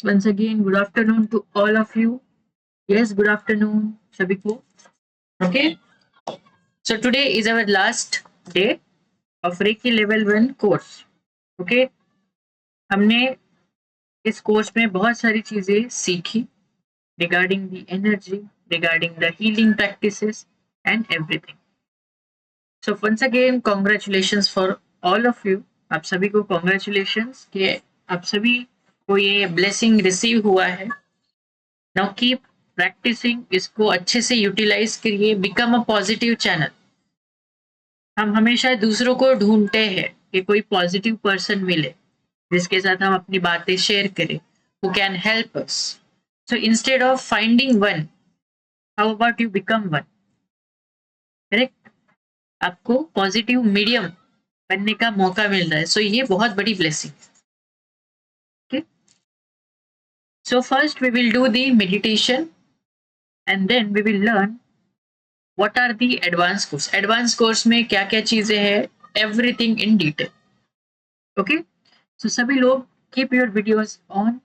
Once again, good afternoon to all of you. Yes, good afternoon, सभी को. Okay. So today is our last day of Reiki Level 1 course. Okay. हमने इस course में बहुत सारी चीजें सीखी regarding the energy, regarding the healing practices and everything. So once again, congratulations for all of you. आप सभी को congratulations कि आप सभी को ये blessing receive हुआ है. Now keep practicing, इसको अच्छे से यूटिलाइज करिए. Become a positive channel. हम हमेशा दूसरों को ढूंढते हैं कि कोई पॉजिटिव पर्सन मिले जिसके साथ हम अपनी बातें शेयर करें, who can help us. So instead of finding one, how about you become one? Correct. आपको पॉजिटिव मीडियम बनने का मौका मिल रहा है. सो ये बहुत बड़ी blessing. Okay. So first we will do the meditation and then we will learn what are the advanced course. Advanced course में क्या क्या चीजें हैं, everything in detail. Okay. So सभी लोग keep your videos on,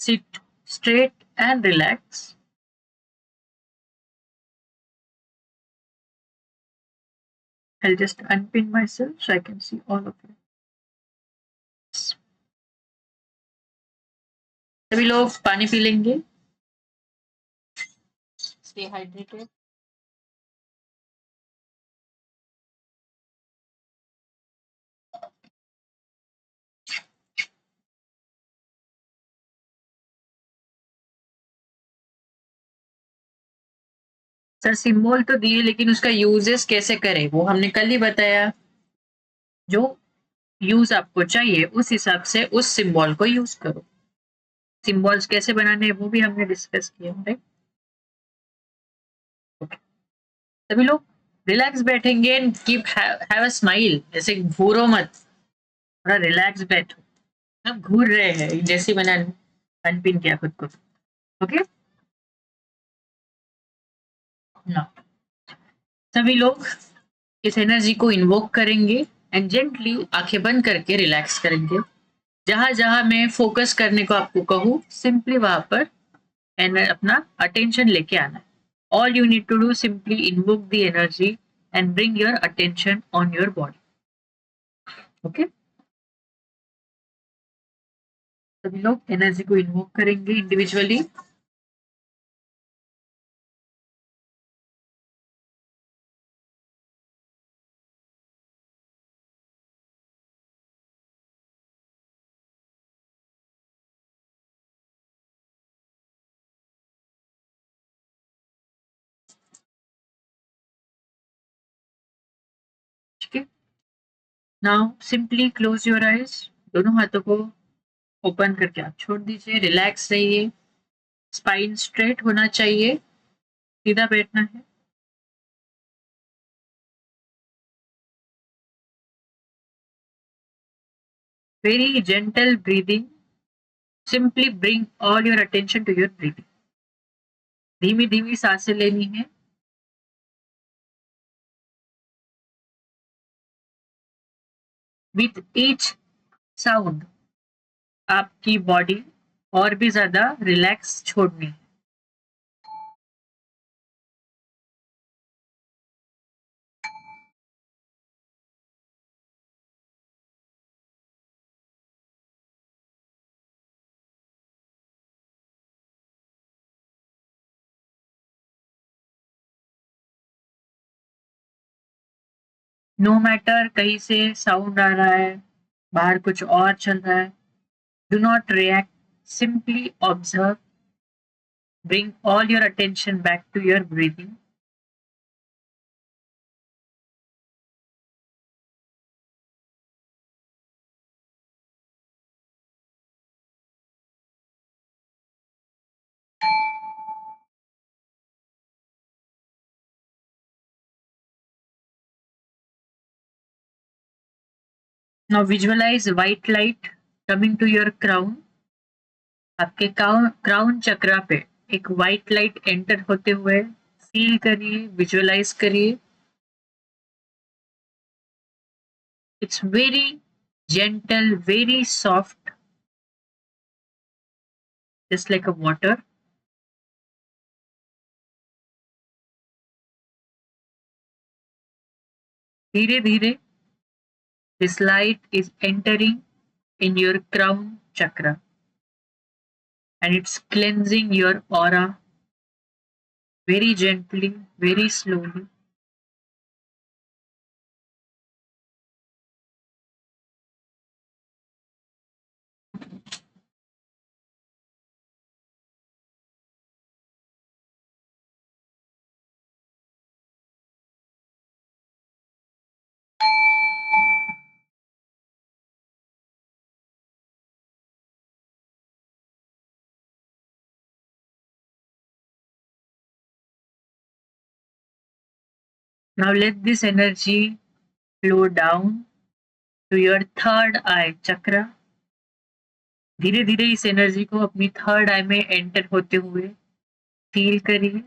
sit straight and relax. I'll just unpin myself so I can see all of you. सभी लोग पानी पी लेंगे. Stay hydrated. सर सिंबल तो दिए लेकिन उसका यूजेस कैसे करें वो हमने कल ही बताया. जो यूज आपको चाहिए उस हिसाब से उस सिंबल को यूज करो. सिंबल्स कैसे बनाने हैं वो भी हमने डिस्कस किया. राइट. सभी लोग रिलैक्स बैठेंगे and keep have a smile. जैसे घूरो मत, थोड़ा रिलैक्स बैठो. अब घूर रहे हैं जैसे मैंने अनपिन किया खुद को. ओके. ना सभी लोग इस एनर्जी को इन्वोक करेंगे एंड जेंटली आंखें बंद करके रिलैक्स करेंगे. जहां जहां मैं फोकस करने को आपको कहूँ सिंपली वहां पर अपना अटेंशन लेके आना है. All you need to do simply invoke the energy and bring your attention on your body. Okay. सभी लोग एनर्जी को इन्वोक करेंगे इंडिविजुअली. ठीक है. Now simply close your eyes. दोनों हाथों को ओपन करके आप छोड़ दीजिए. रिलैक्स रहिए. स्पाइन स्ट्रेट होना चाहिए, सीधा बैठना है. Very gentle breathing. Simply bring all your attention to your breathing. धीमी धीमी सांसें लेनी है. विथ ईच साउंड आपकी बॉडी और भी ज्यादा रिलैक्स छोड़नी है. नो मैटर कहीं से साउंड आ रहा है, बाहर कुछ और चल रहा है, do not react. Simply observe. Bring all your attention back to your breathing. Now visualize white light coming to your crown. आपके क्राउन चक्रा पे एक व्हाइट लाइट एंटर होते हुए फील करिए, विजुअलाइज करिए. It's very gentle, very soft. just like a water. धीरे धीरे this light is entering in your crown chakra and it's cleansing your aura very gently, very slowly. Now let this energy flow down to your third eye chakra. धीरे धीरे इस energy को अपनी third आई में enter होते हुए feel करिए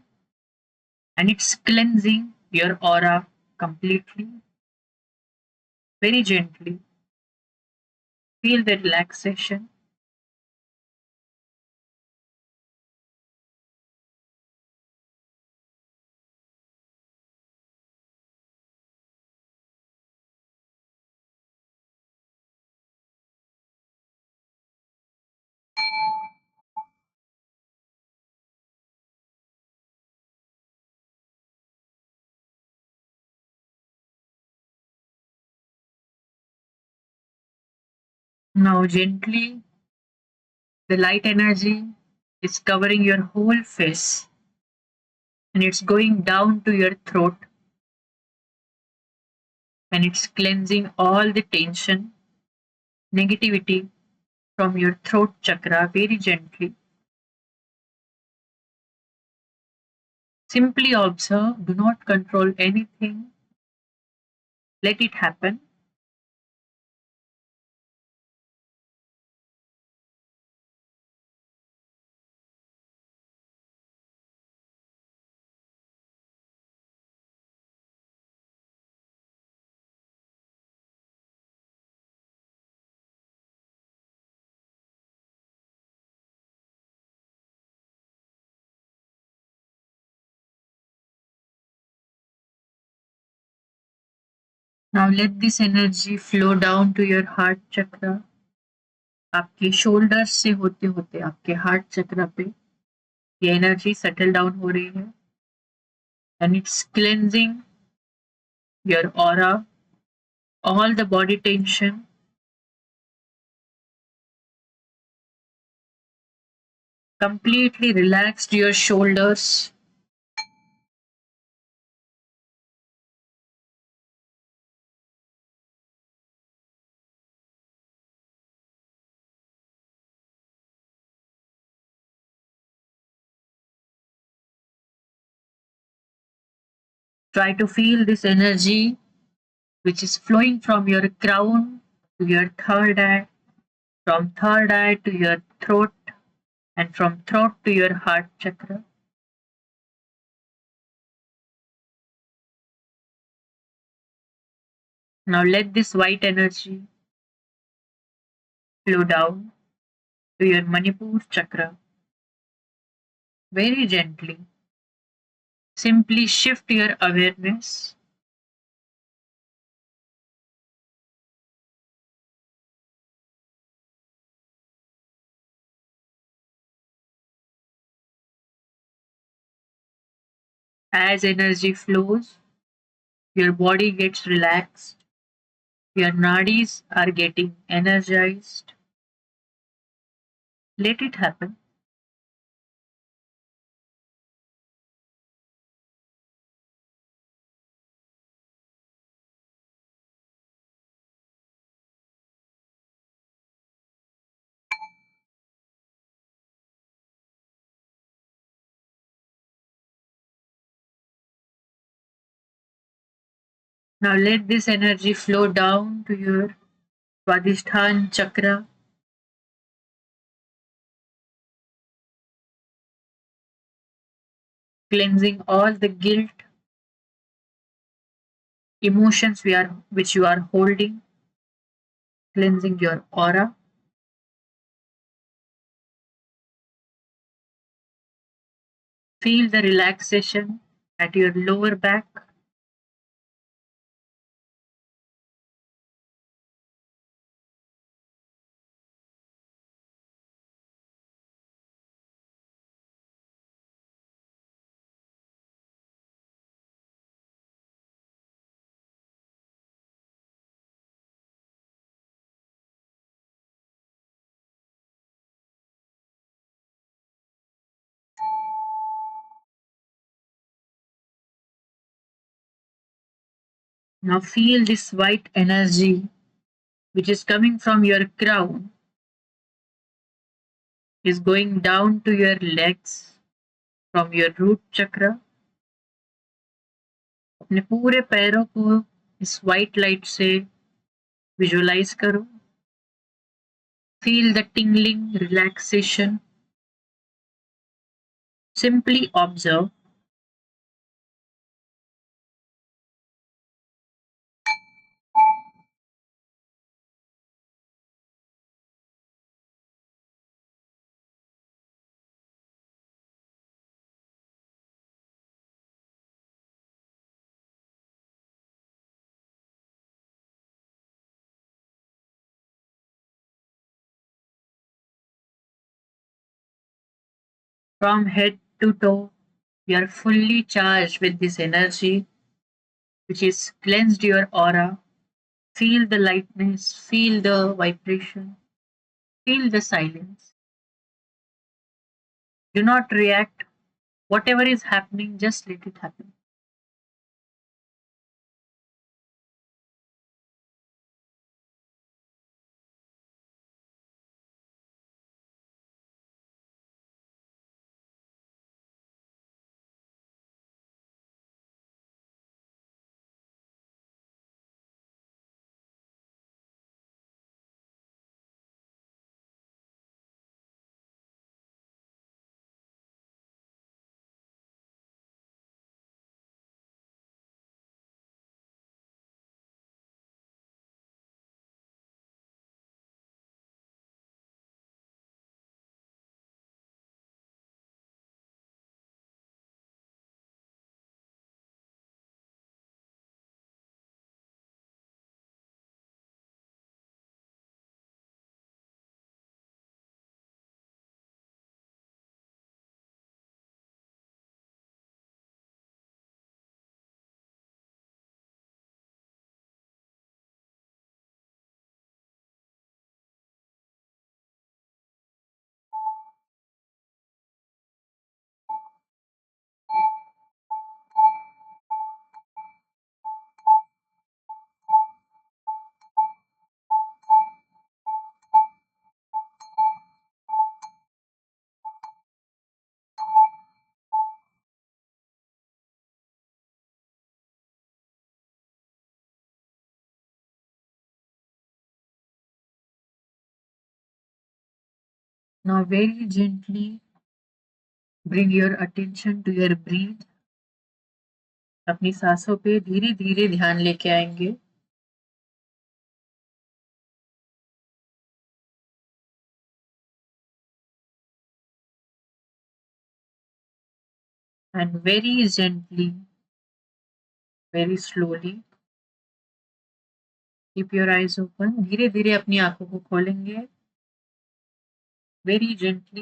and it's cleansing your aura completely, very gently. Feel the relaxation. Now, gently, the light energy is covering your whole face and it's going down to your throat and it's cleansing all the tension, negativity from your throat chakra very gently. Simply observe, do not control anything, let it happen. Now let this energy flow down to your heart chakra. आपके shoulder से होते होते आपके heart चक्र पे ये energy settle down हो रही है and it's cleansing your aura, all the body tension. Completely relaxed your shoulders. Try to feel this energy which is flowing from your crown to your third eye, from third eye to your throat, and from throat to your heart chakra. Now let this white energy flow down to your Manipur chakra very gently. Simply shift your awareness. As energy flows, your body gets relaxed, your nadis are getting energized. Let it happen. Now let this energy flow down to your Swadhisthana chakra, cleansing all the guilt, emotions which you are holding, cleansing your aura. Feel the relaxation at your lower back. Now feel this white energy which is coming from your crown is going down to your legs from your root chakra. अपने पूरे पैरों को इस white light से visualize करो. Feel the tingling relaxation. Simply observe. From head to toe, you are fully charged with this energy which is cleansed your aura. Feel the lightness, feel the vibration, feel the silence. Do not react. Whatever is happening, just let it happen. Now, very gently bring your attention to your breath. अपनी सांसों पे धीरे धीरे ध्यान लेके आएंगे. And very gently, very slowly, keep your eyes open. धीरे धीरे अपनी आंखों को खोलेंगे. Very gently.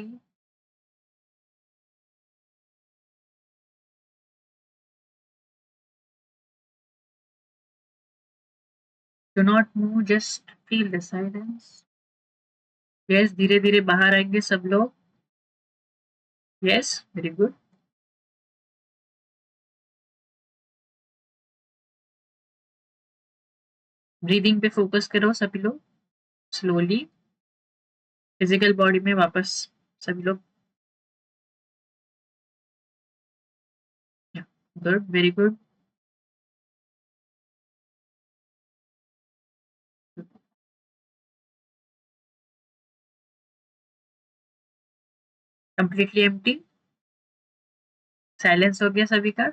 Do not move, just feel the silence. Yes, धीरे धीरे बाहर आएंगे सब लोग. Yes, very good. ब्रीदिंग पे फोकस करो सभी लोग. स्लोली फिजिकल बॉडी में वापस सभी लोग. Good, very good. Completely empty. Silence हो गया सभी का.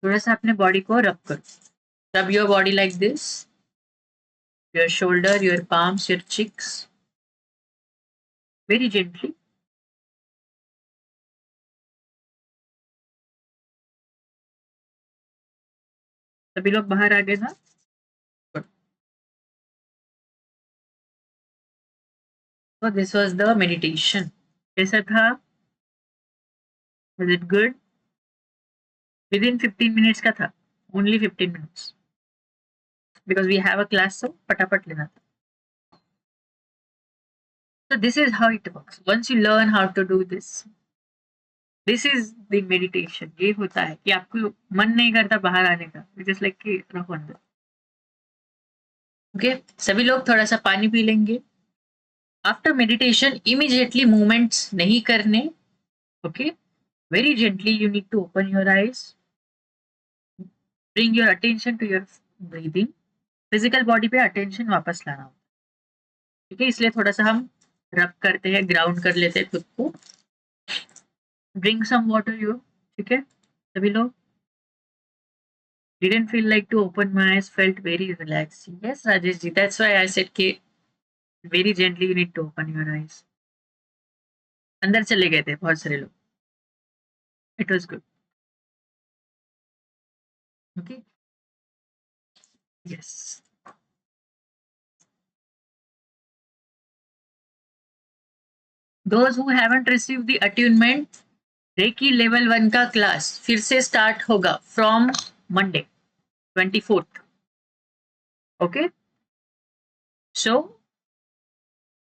थोड़ा सा अपने बॉडी को रब करो. Rub your body like this. Your shoulder, your palms, your cheeks. Very gently. सभी लोग बाहर आ गए ना? So this was the meditation. कैसा था? Was it good? Within 15 minutes का था. Only 15 minutes. Because we have a class, so पटापट लेना था. So this is how it works. Once you learn how to do this is the meditation. ये होता है कि आपको मन नहीं करता बाहर आने का. Just like कि रखो अंदर. Okay? सभी लोग थोड़ा सा पानी पी लेंगे. After meditation, immediately movements नहीं करने. Okay? Very gently you need to open your eyes. Bring your attention to your breathing. Physical body pay attention वापस लाना होता है. ठीक है, इसलिए थोड़ा सा हम रब करते हैं, ग्राउंड कर लेते हैं खुद को. Drink some water you. ठीक है सभी लोग. didn't feel like to open my eyes, felt very relaxed. Yes Rajesh ji, that's why I said कि very gently you need to open your eyes. अंदर चले गए थे बहुत सारे लोग. It was good. Okay. Yes. Those who haven't received the attunement, Reiki level 1 का class फिर से स्टार्ट होगा फ्रॉम मंडे 24th. ओके, सो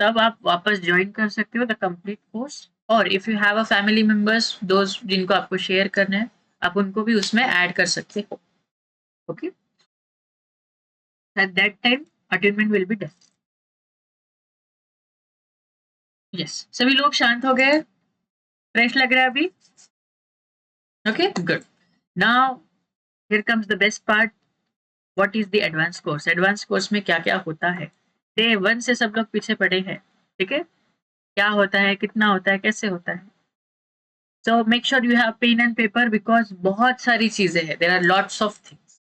तब आप वापस ज्वाइन कर सकते हो द कंप्लीट कोर्स. और if you have a family members, दोस्त जिनको आपको शेयर करना है, आप उनको भी उसमें ऐड कर सकते हो. Okay, at that time attainment will be done. Yes, सभी लोग शांत हो गए? फ्रेश लग रहा है अभी? Okay good. Now here comes the best part. What is the advance course? Advance course में क्या क्या होता है? डे 1 से सब लोग पीछे पड़े हैं. ठीक है, क्या होता है, कितना होता है, कैसे होता है. So make sure you have pen and paper because बहुत सारी चीजें हैं. There are lots of things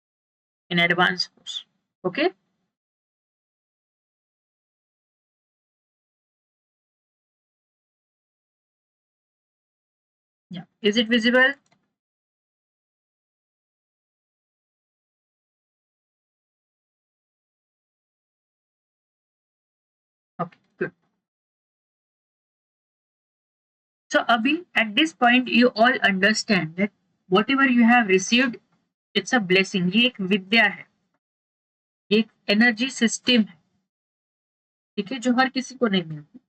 in advance course. Okay, yeah, is it visible? Okay, good. So abhi, at this point you all understand that whatever you have received, it's a blessing. ये एक विद्या है, ये एक energy system है. ठीक है, जो हर किसी को नहीं मिलती.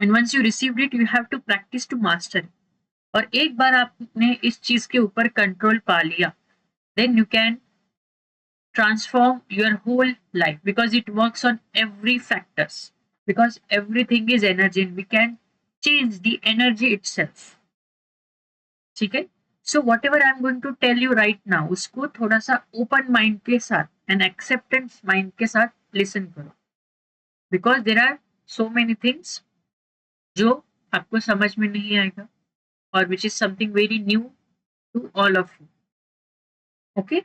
And once you received it you have to practise to master it. और एक बार आपने इस चीज के ऊपर कंट्रोल पा लिया, then you can transform your whole life because it works on every factors, because everything is energy and we can change the energy itself. ठीक है, so whatever I am going to tell you right now, उसको थोड़ा सा open mind के साथ and acceptance mind के साथ listen करो. Because there are so many things जो आपको समझ में नहीं आएगा और which is something very new to all of you. Okay,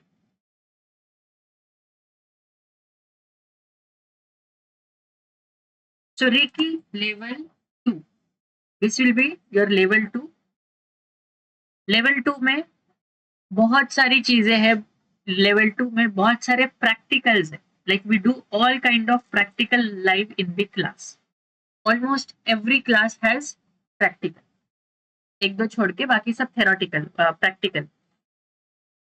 so Reiki level 2, this will be your level 2. Level 2 में बहुत सारी चीजें हैं. लेवल 2 में बहुत सारे प्रैक्टिकल्स है. Like we do all kind of practical live in the class. Almost every class has practical. एक दो छोड़ के बाकी सब theoretical practical.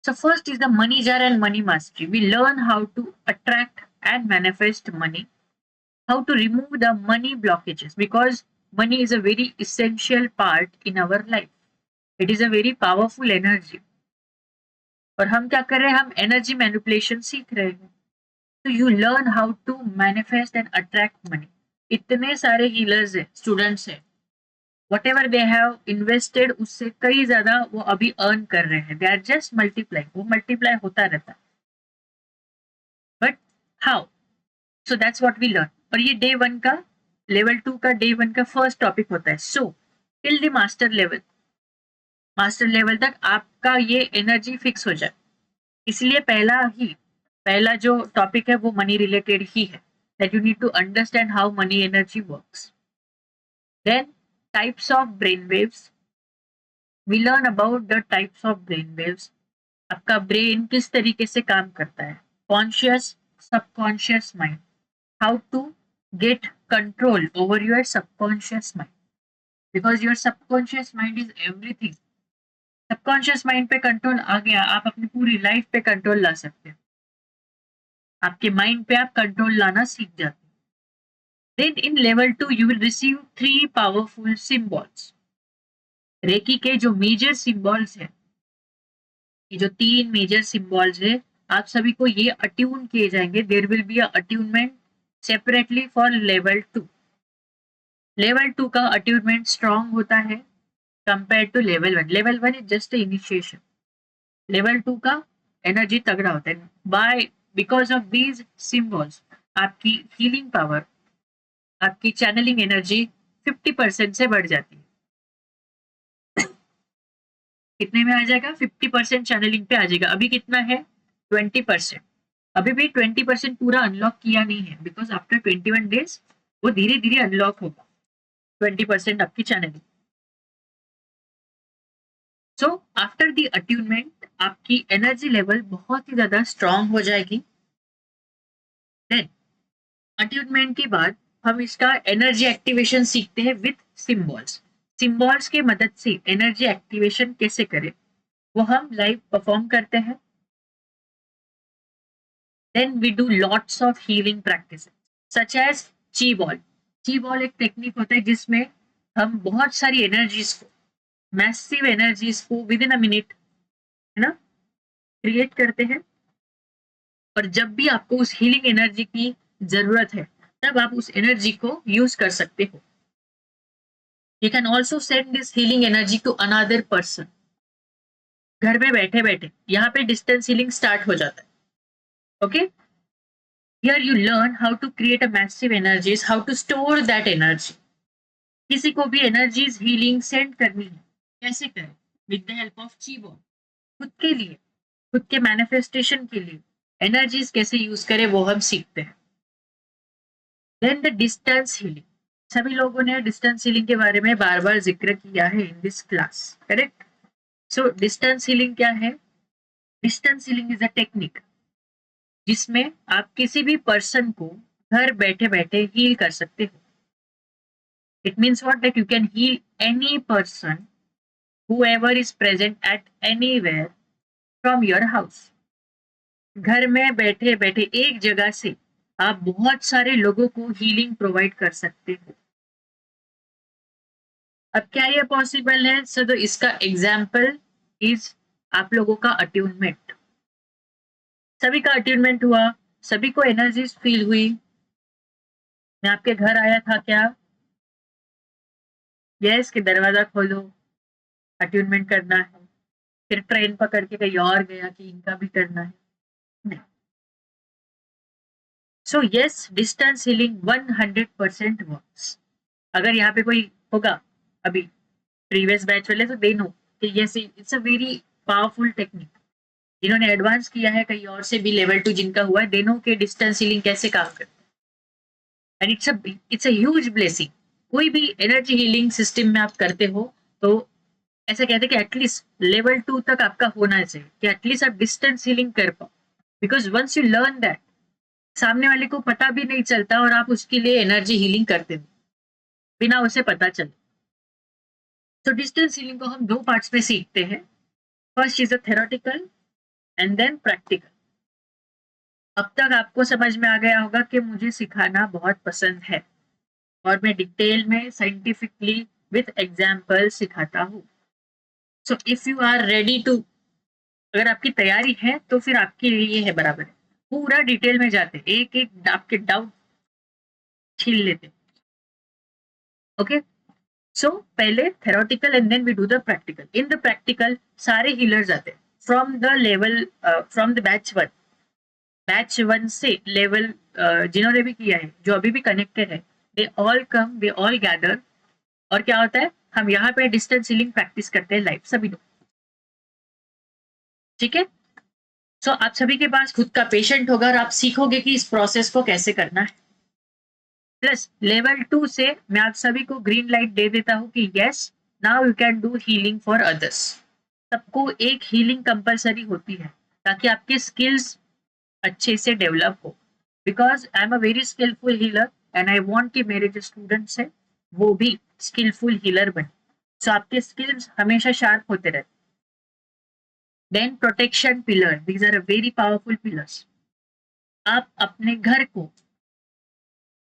So first is the money jar and money mastery. We learn how to attract and manifest money, how to remove the money blockages, because money is a very essential part in our life. It is a very powerful energy. और हम क्या कर रहे हैं, हम energy manipulation सीख रहे हैं. तो you learn how to manifest and attract money. इतने सारे हीलर्स है, स्टूडेंट्स है, whatever they have invested उससे कई ज्यादा वो अभी अर्न कर रहे हैं. दे आर जस्ट मल्टीप्लाई, वो मल्टीप्लाई होता रहता है. But how? So that's what we learn. और ये डे 1 का, लेवल 2 का डे 1 का फर्स्ट टॉपिक होता है. So till the master level, master level तक आपका ये एनर्जी फिक्स हो जाए. इसलिए पहला जो टॉपिक है वो मनी रिलेटेड ही है. That you need to understand how money energy works. Then types of brain waves. We learn about the types of brain waves. आपका ब्रेन किस तरीके से काम करता है, conscious, subconscious mind, how to get control over your subconscious mind, because your subconscious mind is everything. Subconscious mind पे control आ गया, आप अपनी पूरी लाइफ पे कंट्रोल ला सकते हैं। आपके माइंड पे आप कंट्रोल लाना सीख जाते हैं। Then in level 2 you will receive 3 powerful symbols. Recce के जो मेजर सिंबल्स है, ये जो 3 मेजर सिंबल्स है, आप सभी को ये अट्यून किए जाएंगे। There will be attunement separately for level 2। Level 2 का अट्यूनमेंट स्ट्रॉन्ग होता है compare to level 1। Level 1 is just initiation, level 2 का एनर्जी तगड़ा होता है। By because of these symbols आपकी हीलिंग पावर, आपकी चैनलिंग एनर्जी 50% से बढ़ जाती है। कितने में आ जाएगा? 50% चैनलिंग पे आ जाएगा। अभी कितना है? 20%। अभी भी 20% पूरा अनलॉक किया नहीं है, बिकॉज आफ्टर 21 डेज वो धीरे धीरे अनलॉक होगा 20% आपकी channelling. So after the attunement आपकी एनर्जी लेवल बहुत ही ज्यादा स्ट्रांग हो जाएगी। देन अट्यूनमेंट के बाद हम इसका एनर्जी एक्टिवेशन सीखते हैं विथ सिंबल्स। सिंबल्स के मदद से एनर्जी एक्टिवेशन कैसे करें वो हम लाइव परफॉर्म करते हैं। Then we do lots of healing practices such as chi ball. Chi ball एक टेक्निक होता है जिसमें हम बहुत सारी एनर्जीज को, मैसिव एनर्जीज को विद इन अ मिनट, है ना, क्रिएट करते हैं। और जब भी आपको उस हीलिंग एनर्जी की जरूरत है तब आप उस एनर्जी को यूज कर सकते हो। You can also send this healing energy to another person. घर में बैठे बैठे यहाँ पे डिस्टेंस हीलिंग स्टार्ट हो जाता है। Okay, here you learn how to create a massive energies, how to store that energy. किसी को भी एनर्जीज हीलिंग सेंड करनी है, कैसे करें? विद द हेल्प ऑफ ची बॉल। खुद के लिए, खुद के मैनिफेस्टेशन के लिए एनर्जीज कैसे यूज करें वो हम सीखते हैं। Then the distance healing. सभी लोगों ने डिस्टेंस हीलिंग के बारे में बार बार जिक्र किया है in this class, correct? So distance healing क्या है? Distance healing is a technique जिसमें आप किसी भी पर्सन को घर बैठे बैठे हील कर सकते हो। It means what? That you can heal any person, whoever is present at anywhere from your house. घर में बैठे बैठे एक जगह से आप बहुत सारे लोगों को हीलिंग प्रोवाइड कर सकते हो। अब क्या ये पॉसिबल है? सो तो इसका एग्जाम्पल इज आप लोगों का अट्यूनमेंट। सभी का अट्यूनमेंट हुआ, सभी को एनर्जीज फील हुई। मैं आपके घर आया था क्या? यस, कि दरवाजा खोलो, अट्यूनमेंट करना है। फिर ट्रेन पकड़ के कहीं और गया कि इनका भी करना है? नहीं। So yes, distance healing 100% works. अगर यहाँ पे कोई होगा अभी प्रीवियस बैच वाले तो दे नो कि yes, it's a very powerful technique. जिन्होंने एडवांस किया है कहीं और से भी लेवल 2 जिनका हुआ है, दे नो कि डिस्टेंस हीलिंग कैसे काम करता है। And it's a huge blessing. कोई भी एनर्जी हीलिंग सिस्टम में आप करते हो तो ऐसा कहते हैं कि एटलीस्ट लेवल 2 तक आपका होना चाहिए कि एटलीस्ट आप डिस्टेंस हीलिंग कर पाओ। Because once you learn that, सामने वाले को पता भी नहीं चलता और आप उसके लिए एनर्जी हीलिंग करते हो बिना उसे पता चले। तो डिस्टेंस हीलिंग को हम 2 पार्ट्स में सीखते हैं। First is a theoretical and then practical. अब तक आपको समझ में आ गया होगा कि मुझे सिखाना बहुत पसंद है और मैं डिटेल में साइंटिफिकली विथ एग्जाम्पल सिखाता हूँ। So if you are ready to, अगर आपकी तैयारी है तो फिर आपके लिए ये है बराबर है। पूरा डिटेल में जाते, एक एक आपके डाउट छीन लेते। ओके, सो पहले theoretical and then we do the practical. In the practical सारे हीलर्स आते हैं from the level, from the batch one से लेवल जिन्होंने भी किया है, जो अभी भी कनेक्टेड है, they all come, they all gather. और क्या होता है, हम यहाँ पे डिस्टेंस हीलिंग प्रैक्टिस करते हैं लाइव, सभी लोग। ठीक है? सो आप सभी के पास खुद का पेशेंट होगा और आप सीखोगे कि इस प्रोसेस को कैसे करना है। प्लस लेवल 2 से मैं आप सभी को ग्रीन लाइट दे देता हूँ कि yes, now you can do healing for others. सबको एक हीलिंग कंपलसरी होती है ताकि आपके स्किल्स अच्छे से डेवलप हो, because I am a very skilful healer and I want कि मेरे जो स्टूडेंट्स हैं वो भी स्किलफुल हीलर बने, सो आपके स्किल्स हमेशा शार्प होते रहते। Then protection pillar, these are very powerful pillars. आप अपने घर को,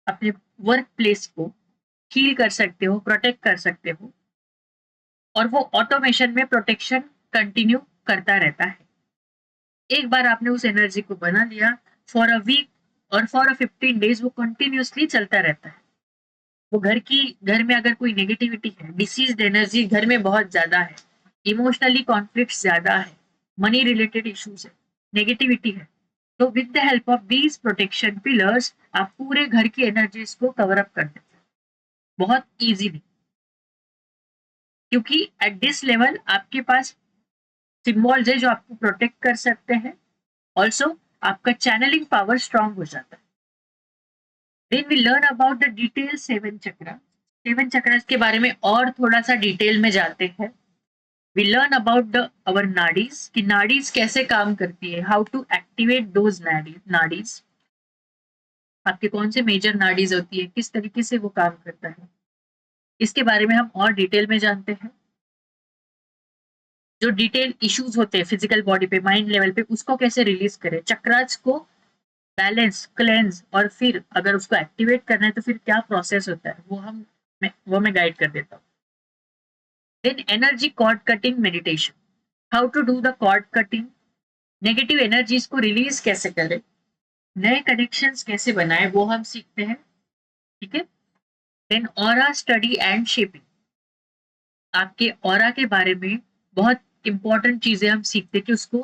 अपने वर्क प्लेस को हील कर सकते हो, प्रोटेक्ट कर सकते हो, और वो ऑटोमेशन में प्रोटेक्शन कंटिन्यू करता रहता है। एक बार आपने उस एनर्जी को बना लिया, फॉर अ वीक और फॉर अ 15 डेज वो कंटिन्यूसली चलता रहता है। वो घर में अगर कोई नेगेटिविटी है, डिसीज्ड एनर्जी घर में बहुत ज्यादा है, इमोशनली कॉन्फ्लिक्ट ज्यादा है, मनी रिलेटेड इश्यूज है, नेगेटिविटी है, तो with the help of these protection pillars आप पूरे घर की एनर्जीज को कवर अप कर देते हैं बहुत इजीली, क्योंकि एट दिस लेवल आपके पास सिंबल्स है जो आपको प्रोटेक्ट कर सकते हैं। ऑल्सो आपका चैनलिंग पावर स्ट्रांग हो जाता है। Then we learn about the detail seven chakra. Seven chakras के बारे में और थोड़ा सा डिटेल में जानते हैं। वी लर्न अबाउट द अवर नाडीज, कि नाडीज कैसे काम करती है, हाउ टू एक्टिवेट दोज नाडीज, आपके कौन से मेजर नाडीज होती है, किस तरीके से वो काम करता है, इसके बारे में हम और डिटेल में जानते हैं। जो डिटेल इश्यूज होते हैं फिजिकल बॉडी पे, माइंड लेवल पे, उसको कैसे रिलीज करें, चक्रास को बैलेंस, क्लेंस, और फिर अगर उसको एक्टिवेट करना है तो फिर क्या प्रोसेस होता है, वो मैं गाइड कर देता हूँ। Then energy cord cutting meditation, how to do the cord cutting, negative energies को रिलीज कैसे करें, नए कनेक्शंस कैसे बनाए, वो हम सीखते हैं। ठीक है। Then aura study and shaping, आपके ऑरा के बारे में बहुत इंपॉर्टेंट चीजें हम सीखते हैं कि उसको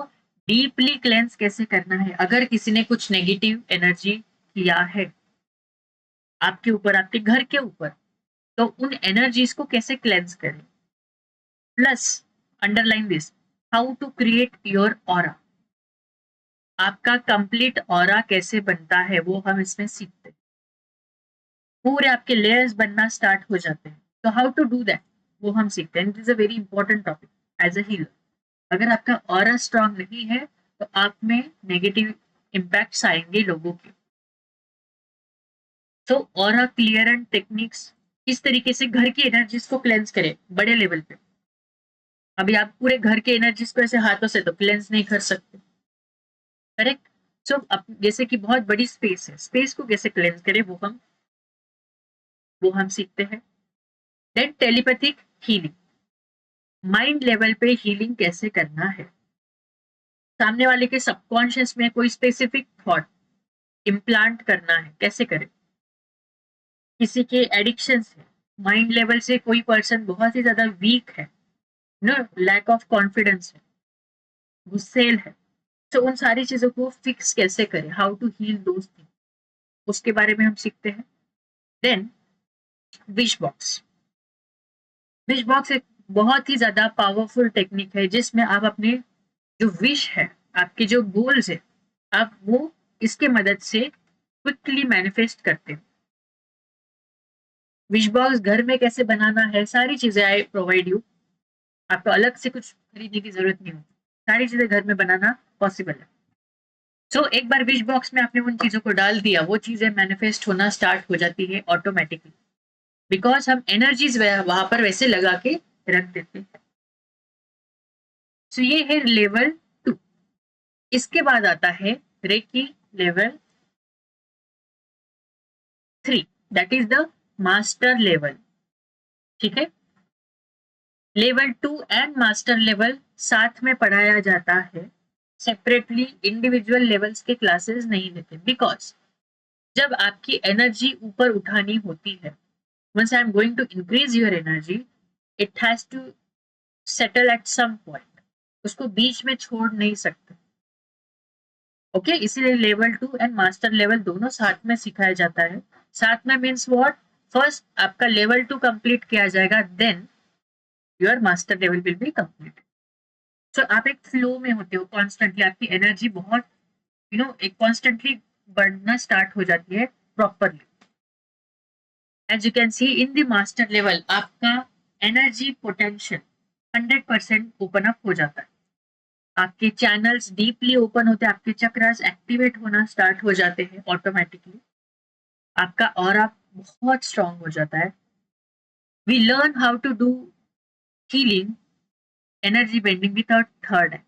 डीपली क्लेंस कैसे करना है। अगर किसी ने कुछ नेगेटिव एनर्जी किया है आपके ऊपर, आपके घर के ऊपर, तो उन एनर्जीज को कैसे क्लेंस करें। Plus underline this, how to create your aura, आपका कंप्लीट ऑरा कैसे बनता है वो हम इसमें सीखते हैं। पूरे आपके लेयर्स बनना स्टार्ट हो जाते हैं, तो हाउ टू डू दैट वो हम सीखते हैं। It is a very important topic as a healer. अगर आपका ऑरा स्ट्रांग नहीं है तो आप में नेगेटिव इम्पैक्ट्स आएंगे लोगों के। तो ऑरा क्लियरेंस टेक्निक्स, किस तरीके से घर की एनर्जीज को क्लेंस करें बड़े लेवल पे। अभी आप पूरे घर के एनर्जीज को ऐसे हाथों से तो क्लेंस नहीं कर सकते, करेक्ट। सो जैसे कि बहुत बड़ी स्पेस है, स्पेस को कैसे क्लेंस करें वो हम सीखते हैं। Then telepathic healing, mind level पे हीलिंग कैसे करना है। सामने वाले के सबकॉन्शियस में कोई स्पेसिफिक थॉट इम्प्लांट करना है, कैसे करें। किसी के एडिक्शंस है, माइंड लेवल से कोई पर्सन बहुत ही ज्यादा वीक है, नो लैक ऑफ कॉन्फिडेंस है, गुस्सेल है, तो उन सारी चीजों को फिक्स कैसे करें, how to heal those things, उसके बारे में हम सीखते हैं। Then wish box, wish box एक बहुत ही ज्यादा पावरफुल टेक्निक है जिसमें आप अपने जो विश है, आपके जो गोल्स है, आप वो इसके मदद से क्विकली मैनिफेस्ट करते हो। विश बॉक्स घर में कैसे बनाना है, सारी चीजें आई प्रोवाइड यू, आपको अलग से कुछ खरीदने की जरूरत नहीं होती, सारी चीजें घर में बनाना पॉसिबल है। सो एक बार विश बॉक्स में आपने उन चीजों को डाल दिया, वो चीजें मैनिफेस्ट होना स्टार्ट हो जाती है ऑटोमेटिकली, बिकॉज हम एनर्जीज वहां पर वैसे लगा के रख देते हैं। सो ये है लेवल 2। इसके बाद आता है Reiki level 3, that is the master level. ठीक है। लेवल 2 एंड मास्टर लेवल साथ में पढ़ाया जाता है, सेपरेटली इंडिविजुअल लेवल्स के क्लासेस नहीं लेते, बिकॉज जब आपकी एनर्जी ऊपर उठानी होती है, once I am going to increase your energy, it has to settle at some point, उसको बीच में छोड़ नहीं सकते। ओके इसीलिए लेवल 2 एंड मास्टर लेवल दोनों साथ में सिखाया जाता है। साथ में मीन्स व्हाट, फर्स्ट आपका लेवल 2 कंप्लीट किया जाएगा, then your master level will be complete. So आप एक फ्लो में होते हो कॉन्स्टेंटली, आपकी एनर्जी बहुत एक कॉन्स्टेंटली बढ़ना स्टार्ट हो जाती है properly. As you can see in the master level, आपका एनर्जी पोटेंशियल, 100% ओपन अप हो जाता है, आपके चैनल्स डीपली ओपन होते हैं, आपके चक्रास एक्टिवेट होना स्टार्ट हो जाते हैं ऑटोमेटिकली, आपका ऑरा बहुत स्ट्रांग हो जाता है. We learn how to do healing energy bending with our third eye.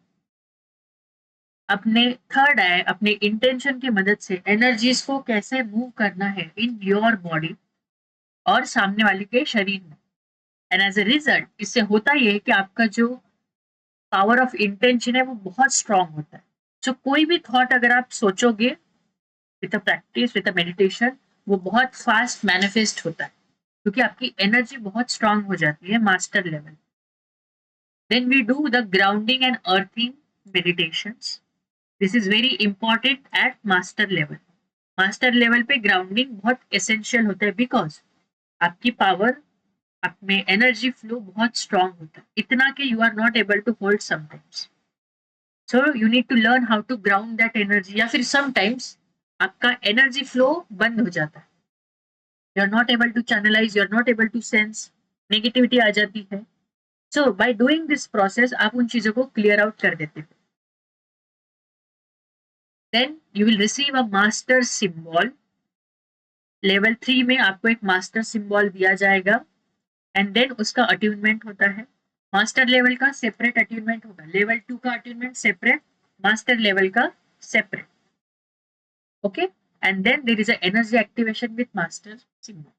अपने थर्ड आई, अपने इंटेंशन की मदद से एनर्जीज को कैसे मूव करना है इन योर बॉडी और सामने वाले के शरीर में. एंड एज ए रिजल्ट इससे होता ये है कि आपका जो पावर ऑफ इंटेंशन है वो बहुत स्ट्रांग होता है. सो कोई भी थॉट अगर आप सोचोगे with a practice, with a meditation, वो बहुत फास्ट मैनिफेस्ट होता है क्योंकि आपकी एनर्जी बहुत स्ट्रांग हो जाती है master level. Then we do the grounding and earthing meditations. This is very important at master level. Master level पे ग्राउंडिंग बहुत एसेंशियल होता है बिकॉज आपकी पावर, आप में एनर्जी फ्लो बहुत स्ट्रांग होता है, इतना कि you are not able to hold sometimes. So you need to learn how to ground that energy, या फिर समटाइम्स आपका एनर्जी फ्लो बंद हो जाता है, you are not able to channelize, you are not able to sense, negativity आ जाती है. So by doing this process आप उन चीजों को क्लियर आउट कर देते हो. Then you will receive a master symbol. Level 3 में आपको एक मास्टर सिंबल दिया जाएगा एंड देन उसका अट्यूनमेंट होता है. मास्टर लेवल का सेपरेट अट्यूनमेंट होगा, लेवल 2 का अट्यूनमेंट सेपरेट, मास्टर लेवल का separate. Okay, and then there is a energy activation with master symbol.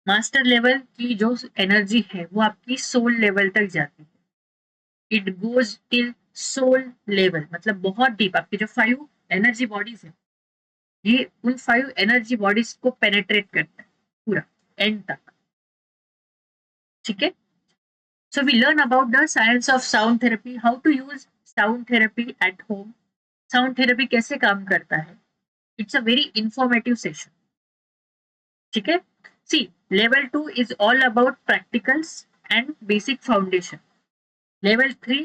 Master level की जो एनर्जी है वो आपकी सोल लेवल तक जाती है. It goes till soul level, मतलब बहुत डीप. आपकी जो 5 एनर्जी बॉडीज है ये उन 5 एनर्जी बॉडीज को पेनेट्रेट करता है पूरा एंड तक. ठीक है. So we learn about the science of sound therapy, how to use sound therapy at home. Sound therapy कैसे काम करता है. It's a very informative session. ठीक है. See, level 2 is all about practicals and basic foundation. Level 3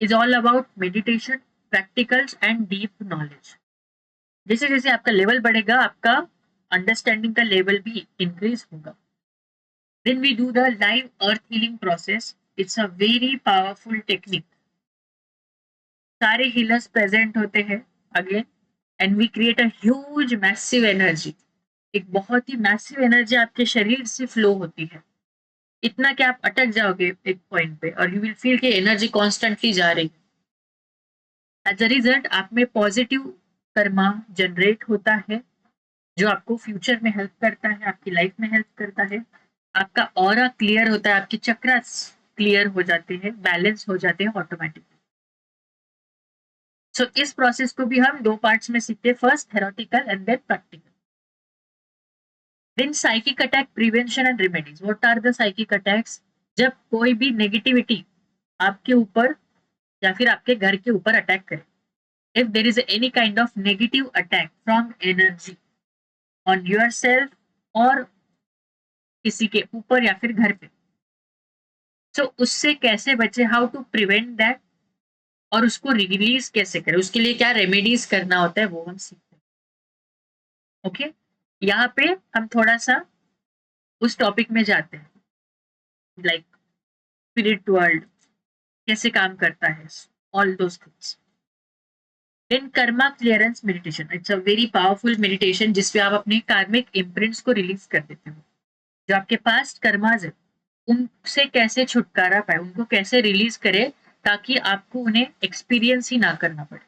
is all about meditation, practicals and deep knowledge. जैसे जैसे आपका level बढ़ेगा आपका अंडरस्टैंडिंग का लेवल भी इंक्रीज होगा. Then we do the live earth healing process. It's a very powerful technique. सारे healers present होते हैं again and we create a huge massive energy. एक बहुत ही मैसिव एनर्जी आपके शरीर से फ्लो होती है, इतना कि आप अटक जाओगे एक पॉइंट पे और यू विल फील कि एनर्जी कॉन्स्टेंटली जा रही है. एज अ रिजल्ट आप में पॉजिटिव कर्मा जनरेट होता है जो आपको फ्यूचर में हेल्प करता है, आपकी लाइफ में हेल्प करता है. आपका ऑरा क्लियर होता है, आपके चक्रास क्लियर हो जाते हैं, बैलेंस हो जाते हैं ऑटोमेटिकली. सो इस प्रोसेस को भी हम 2 पार्ट्स में सीखते हैं, first theoretical and then practical. Then psychic attack prevention and remedies. What are the psychic attacks. जब कोई भी नेगेटिविटी आपके ऊपर या फिर आपके घर के ऊपर अटैक करे, if there is any kind of negative attack from energy on your self और किसी के ऊपर या फिर घर पे, सो उससे कैसे बचे, हाउ टू प्रिवेंट दैट, और उसको रिलीज कैसे करें, उसके लिए क्या रेमेडीज करना होता है वो हम सीखते हैं. ओके, यहाँ पे हम थोड़ा सा उस टॉपिक में जाते हैं, लाइक स्पिरिट वर्ल्ड कैसे काम करता है, all those things. Then karma clearance meditation. It's a very powerful meditation जिसपे आप अपने कार्मिक इम्प्रिंट्स को रिलीज कर देते हो. जो आपके पास्ट कर्माज है उनसे कैसे छुटकारा पाए, उनको कैसे रिलीज करे ताकि आपको उन्हें एक्सपीरियंस ही ना करना पड़े.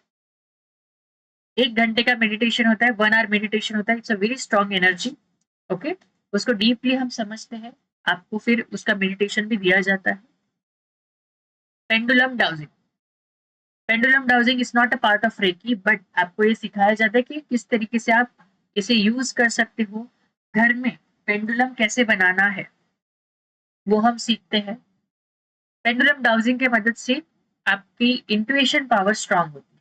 1 घंटे का मेडिटेशन होता है, 1 आवर मेडिटेशन होता है. It's a very strong energy. Okay, उसको डीपली हम समझते हैं, आपको फिर उसका मेडिटेशन भी दिया जाता है. Pendulum dowsing. Pendulum dowsing is not a part of Reiki, but आपको ये सिखाया जाता है कि किस तरीके से आप इसे यूज कर सकते हो. घर में पेंडुलम कैसे बनाना है वो हम सीखते हैं. पेंडुलम डाउजिंग की मदद से आपकी इंट्यूशन पावर स्ट्रांग होती है,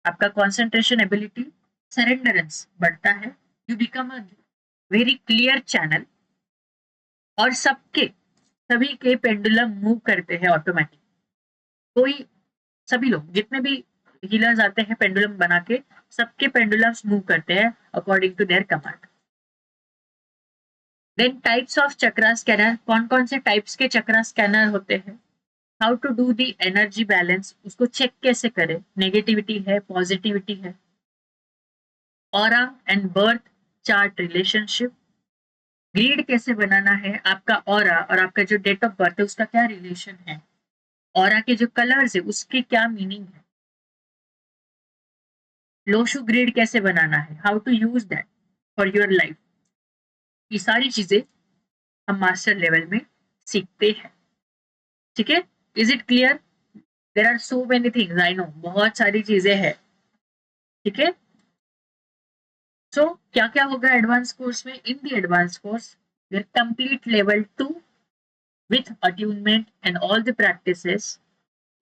आपका कंसंट्रेशन एबिलिटी, सरेंडरेंस बढ़ता है, you become a very clear channel, और सभी के पेंडुलम मूव करते हैं ऑटोमेटिक. कोई सभी लोग जितने भी हीलर्स आते हैं पेंडुलम बना के, सबके पेंडुलम्स मूव करते हैं according to their command. Then types of chakra scanner, कौन कौन से टाइप्स के चक्रा स्कैनर होते हैं, how to do the energy balance, उसको चेक कैसे करें, नेगेटिविटी है पॉजिटिविटी है, aura and birth chart relationship, grid कैसे बनाना है, आपका ऑरा और आपका जो डेट ऑफ बर्थ है उसका क्या रिलेशन है, ऑरा के जो कलर्स है उसकी क्या मीनिंग है, लोशु ग्रिड कैसे बनाना है, how to use that for your life, ये सारी चीजें हम मास्टर लेवल में सीखते हैं. ठीक है, is it clear? There are so many things, I know बहुत सारी चीजें हैं. ठीक है, सो क्या क्या होगा एडवांस कोर्स में, in the advance course complete level 2 with attunement and all the practices.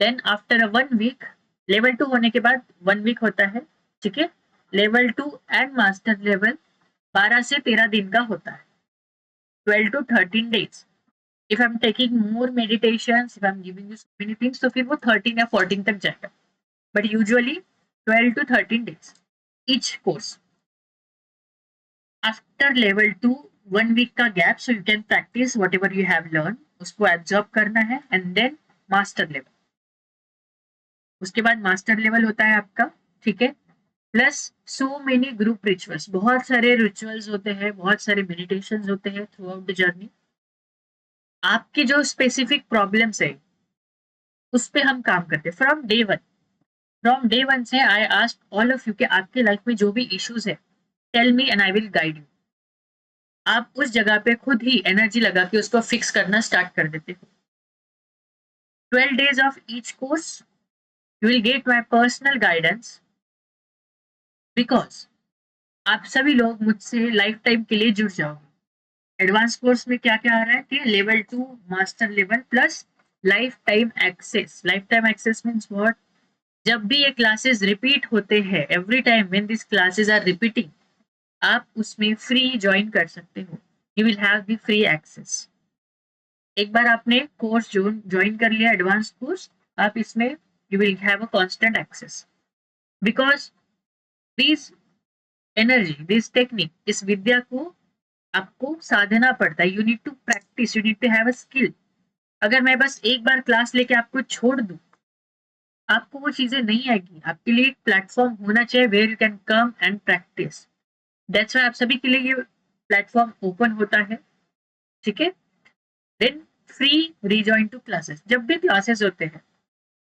Then after a 1 week, level 2 होने के बाद 1 week होता है. ठीक है, लेवल 2 एंड मास्टर लेवल 12 से 13 दिन का होता है, 12 to 13 days. If I'm taking more meditations, if I'm giving you so many things, तो फिर वो 13 या 14 तक जाएगा. But usually 12 to 13 days each course. After level 2, 1 week का gap, so you can practice whatever you have learned, उसको absorb करना है, and then master level. उसके बाद मास्टर लेवल होता है आपका. ठीक है, plus so many group rituals, बहुत सारे रिचुअल्स होते हैं, बहुत सारे मेडिटेशंस होते हैं थ्रू आउट द जर्नी. आपकी जो स्पेसिफिक प्रॉब्लम्स है उस पे हम काम करते हैं from day one. From day one से I ask all of you कि आपके लाइफ में जो भी इश्यूज है, tell me and I will guide you. आप उस जगह पे खुद ही एनर्जी लगा के उसको फिक्स करना स्टार्ट कर देते हो. 12 days of each course you will get my personal guidance, because आप सभी लोग मुझसे लाइफ टाइम के लिए जुड़ जाओगे. एडवांस कोर्स में क्या क्या आ रहा है कि level 2 master level plus lifetime access. Lifetime access means what, जब भी ये क्लासेस रिपीट होते हैं, every time when this classes are repeating, आप उसमें फ्री ज्वाइन कर सकते हो. You will have the free access. एक बार आपने कोर्स ज्वाइन कर लिया एडवांस कोर्स, आप इसमें you will have a constant access, because this energy, this technique, इस विद्या को आपको साधना पड़ता है. You need to practise, you need to have a skill. अगर मैं बस एक बार क्लास लेके आपको छोड़ दूं, आपको वो चीजें नहीं आएगी. आपके लिए एक प्लेटफॉर्म होना चाहिए where you can come and practise. That's why आप सभी के लिए ये प्लेटफॉर्म ओपन होता है. ठीक है, then free rejoin to classes. जब भी क्लासेस होते हैं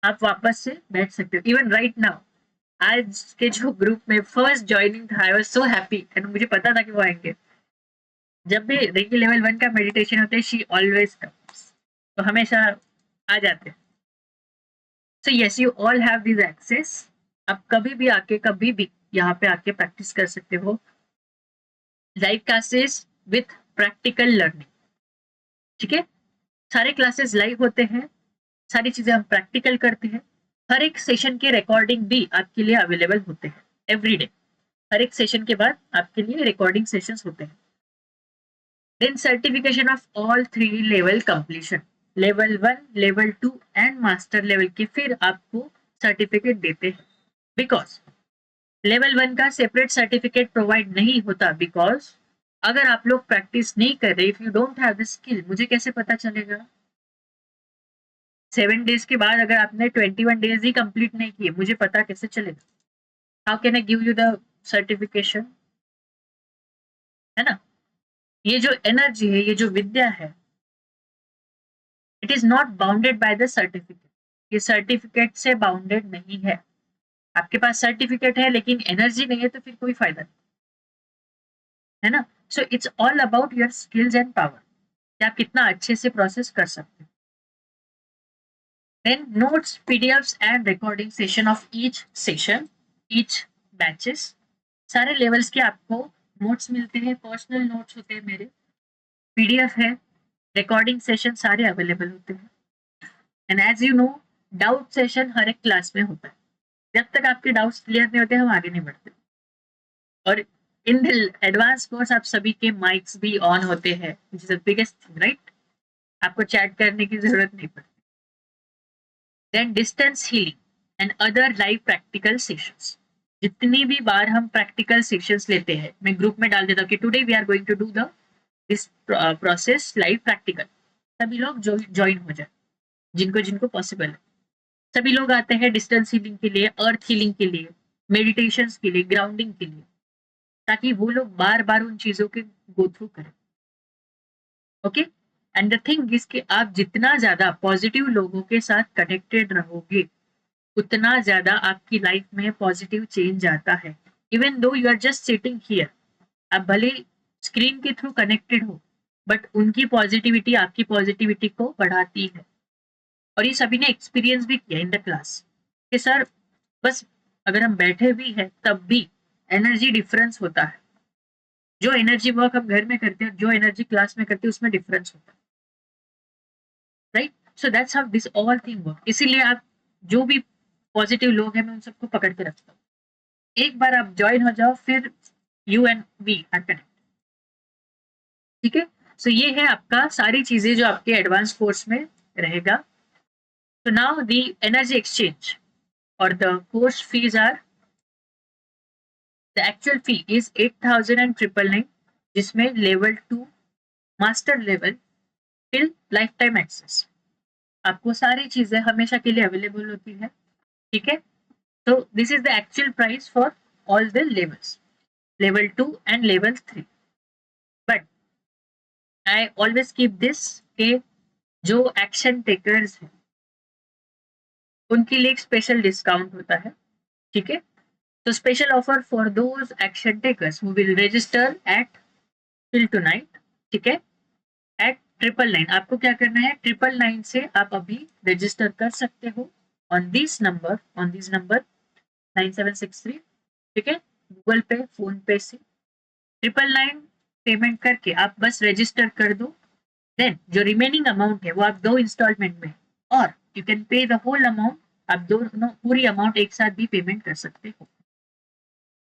आप वापस से बैठ सकते हो. इवन राइट नाउ, आज के जो ग्रुप में फर्स्ट ज्वाइनिंग था, I was so happy and मुझे पता था कि वो आएंगे. जब भी रेकी लेवल 1 का मेडिटेशन होता है, शी ऑलवेज कम्स, तो हमेशा आ जाते हैं. So yes, you all have this access. आप कभी भी आके, कभी भी यहाँ पे आके प्रैक्टिस कर सकते हो. Live classes with practical learning. ठीक है, सारे क्लासेस लाइव होते हैं, सारी चीजें हम प्रैक्टिकल करते हैं. हर एक सेशन के रिकॉर्डिंग भी आपके लिए अवेलेबल होते हैं एवरी डे. हर एक सेशन के बाद आपके लिए रिकॉर्डिंग सेशंस होते हैं. Then certification of all 3 level completion, level 1, level 2 and master level की फिर आपको सर्टिफिकेट देते हैं. बिकॉज लेवल 1 का सेपरेट सर्टिफिकेट प्रोवाइड नहीं होता, बिकॉज अगर आप लोग प्रैक्टिस नहीं कर रहे, if you don't have the skill, मुझे कैसे पता चलेगा? 7 डेज के बाद अगर आपने 21 डेज ही कंप्लीट नहीं किए, मुझे पता कैसे चलेगा? How can I give you the certification? है ना, ये जो एनर्जी है, ये जो विद्या है, it is not bounded by the certificate. ये सर्टिफिकेट से बाउंडेड नहीं है. आपके पास सर्टिफिकेट है लेकिन एनर्जी नहीं है तो फिर कोई फायदा नहीं, है ना. So it's all about your skills and power, कि आप कितना अच्छे से प्रोसेस कर सकते हो. Then notes, PDFs and recording session of each session, each batches. सारे लेवल्स के आपको नोट्स मिलते हैं, पर्सनल नोट्स होते हैं मेरे, पीडीएफ है, रिकॉर्डिंग सेशन सारे अवेलेबल होते हैं. And as you know, doubt session हर एक क्लास में होता है. जब तक आपके डाउट्स क्लियर नहीं होते, हम आगे नहीं बढ़ते. और इन द एडवांस कोर्स आप सभी के माइक्स भी ऑन होते हैं, which is the biggest thing, right. आपको चैट करने की जरूरत नहीं पड़ती. Then distance healing and other live practical sessions. जितनी भी बार हम प्रैक्टिकल सेशंस लेते हैं, मैं ग्रुप में डाल देता हूँ कि today we are going to do the this process live practical. सभी लोग ज्वाइन हो जाए, जिनको जिनको पॉसिबल है। सभी लोग आते हैं डिस्टेंस हीलिंग के लिए, अर्थ हीलिंग के लिए, मेडिटेशन के लिए, ग्राउंडिंग के लिए, ताकि वो लोग बार बार उन चीजों के गो थ्रू करें। Okay, and the thing is कि आप जितना ज्यादा पॉजिटिव लोगों के साथ कनेक्टेड रहोगे, उतना ज्यादा आपकी लाइफ में पॉजिटिव चेंज आता है। Even though you are just sitting here, आप भले स्क्रीन के थ्रू कनेक्टेड हो, बट उनकी पॉजिटिविटी आपकी पॉजिटिविटी को बढ़ाती है। और ये सभी ने एक्सपीरियंस भी किया इन द क्लास कि सर बस अगर हम बैठे भी हैं तब भी एनर्जी डिफरेंस होता है। जो एनर्जी वर्क हम घर में करते हैं, जो एनर्जी क्लास में करते हैं, उसमें डिफरेंस होता है, right? So that's how this all thing work. इसीलिए आप जो भी पॉजिटिव लोग हैं, मैं उन सबको पकड़ के रखता हूँ। एक बार आप ज्वाइन हो जाओ, फिर you and we are connect. ठीक है, सो ये है आपका सारी चीजें जो आपके एडवांस कोर्स में रहेगा। So now the energy exchange or the course fees are, the actual fee is 8,999, जिसमें level 2 master level till lifetime access, आपको सारी चीजें हमेशा के लिए अवेलेबल होती है। ठीक है, so this is the actual price for all the levels, level 2 and level 3, but I always keep this के जो एक्शन टेकर्स हैं उनके लिए एक स्पेशल डिस्काउंट होता है। ठीक है, तो special offer for those action takers who will register eight till tonight. ठीक है, एट 999, आपको क्या करना है, 999 से आप अभी रजिस्टर कर सकते हो ऑन दिस नंबर 9763। ठीक है, गूगल पे, फोन पे से 999 पेमेंट करके आप बस रजिस्टर कर दो। देन जो रिमेनिंग अमाउंट है वो आप 2 इंस्टॉलमेंट में, और you can pay the whole amount, आप दोनों पूरी अमाउंट एक साथ भी पेमेंट कर सकते हो।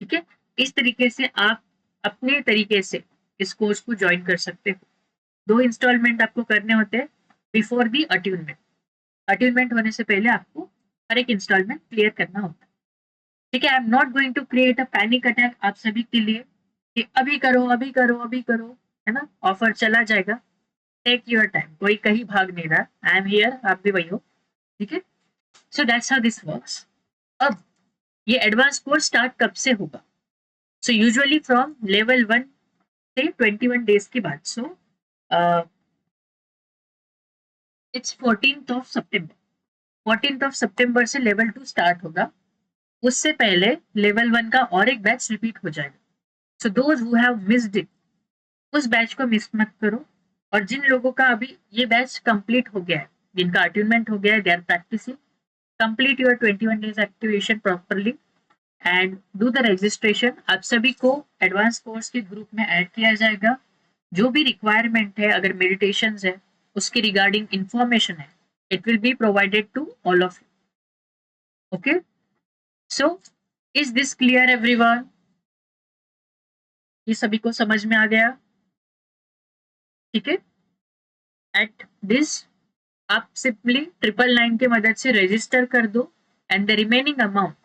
ठीक है, इस तरीके से आप अपने तरीके से इस कोर्स को ज्वाइन कर सकते हो। 2 इंस्टॉलमेंट आपको करने होते हैं बिफोर दी अट्यूनमेंट। अट्यूनमेंट होने से पहले आपको हर एक इंस्टॉलमेंट क्लियर करना होता है। ठीक है, I am not going to create a panic attack आप सभी के लिए कि अभी करो अभी करो अभी करो, है ना, ऑफर चला जाएगा। टेक योर टाइम, कोई कहीं भाग नहीं रहा, आई एम हियर, आप भी वही हो। ठीक है, so that's how this works. अब ये एडवांस कोर्स स्टार्ट कब से होगा? सो यूजुअली फ्रॉम लेवल 1 से 21 डेज के बाद। So it's 14th of September, 14th of September से लेवल 2 स्टार्ट होगा। उससे पहले लेवल 1 का और एक बैच रिपीट हो जाएगा। So those who have missed it, उस बैच को मिस मत करो। और जिन लोगों का अभी ये बैच कंप्लीट हो गया है, जिनका अट्यूनमेंट हो गया है, they are practising, complete your 21 days activation properly and do the registration. आप सभी को एडवांस कोर्स के ग्रुप में ऐड किया जाएगा। जो भी रिक्वायरमेंट है, अगर मेडिटेशन है, उसकी रिगार्डिंग इंफॉर्मेशन है, it will be provided to all of you. Okay, so is this clear everyone? ये सभी को समझ में आ गया? ठीक है, एट दिस आप सिंपली 999 के मदद से रजिस्टर कर दो and the remaining amount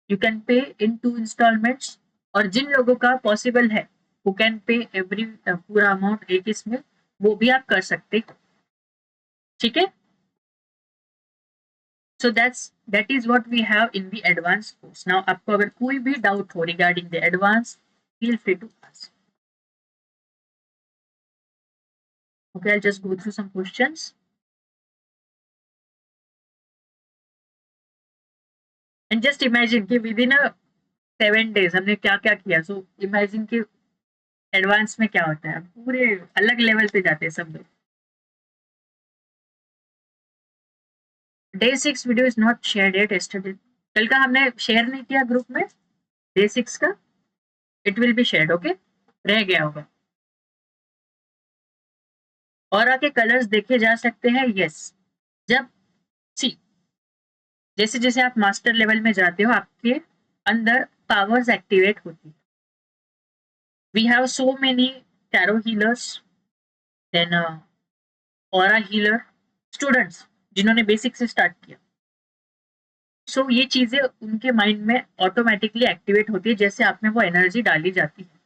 you can पे इन 2 इंस्टॉलमेंट्स। और जिन लोगों का पॉसिबल है who can pay every पूरा अमाउंट एक इसमें, वो भी आप कर सकते हो। ठीक है, so that is what we have in the advanced course. Now आपको अगर कोई भी डाउट हो regarding the advanced, feel free to ask. Okay, I'll just go through some questions. And just imagine कि within a 7 days हमने क्या क्या किया। So imagine कि एडवांस में क्या होता है, पूरे अलग लेवल पे जाते हैं सब लोग। Day 6 video is not shared yet yesterday, कल का हमने शेयर नहीं किया ग्रुप में डे 6 का, it will be shared. Okay, रह गया होगा। और आके कलर्स देखे जा सकते हैं। यस, जब सी जैसे जैसे आप मास्टर लेवल में जाते हो, आपके अंदर पावर्स एक्टिवेट होती है। We have so many tarot healers, then aura healer students जिन्होंने बेसिक से स्टार्ट किया। सो ये चीजें उनके माइंड में ऑटोमेटिकली एक्टिवेट होती है जैसे आप में वो एनर्जी डाली जाती है।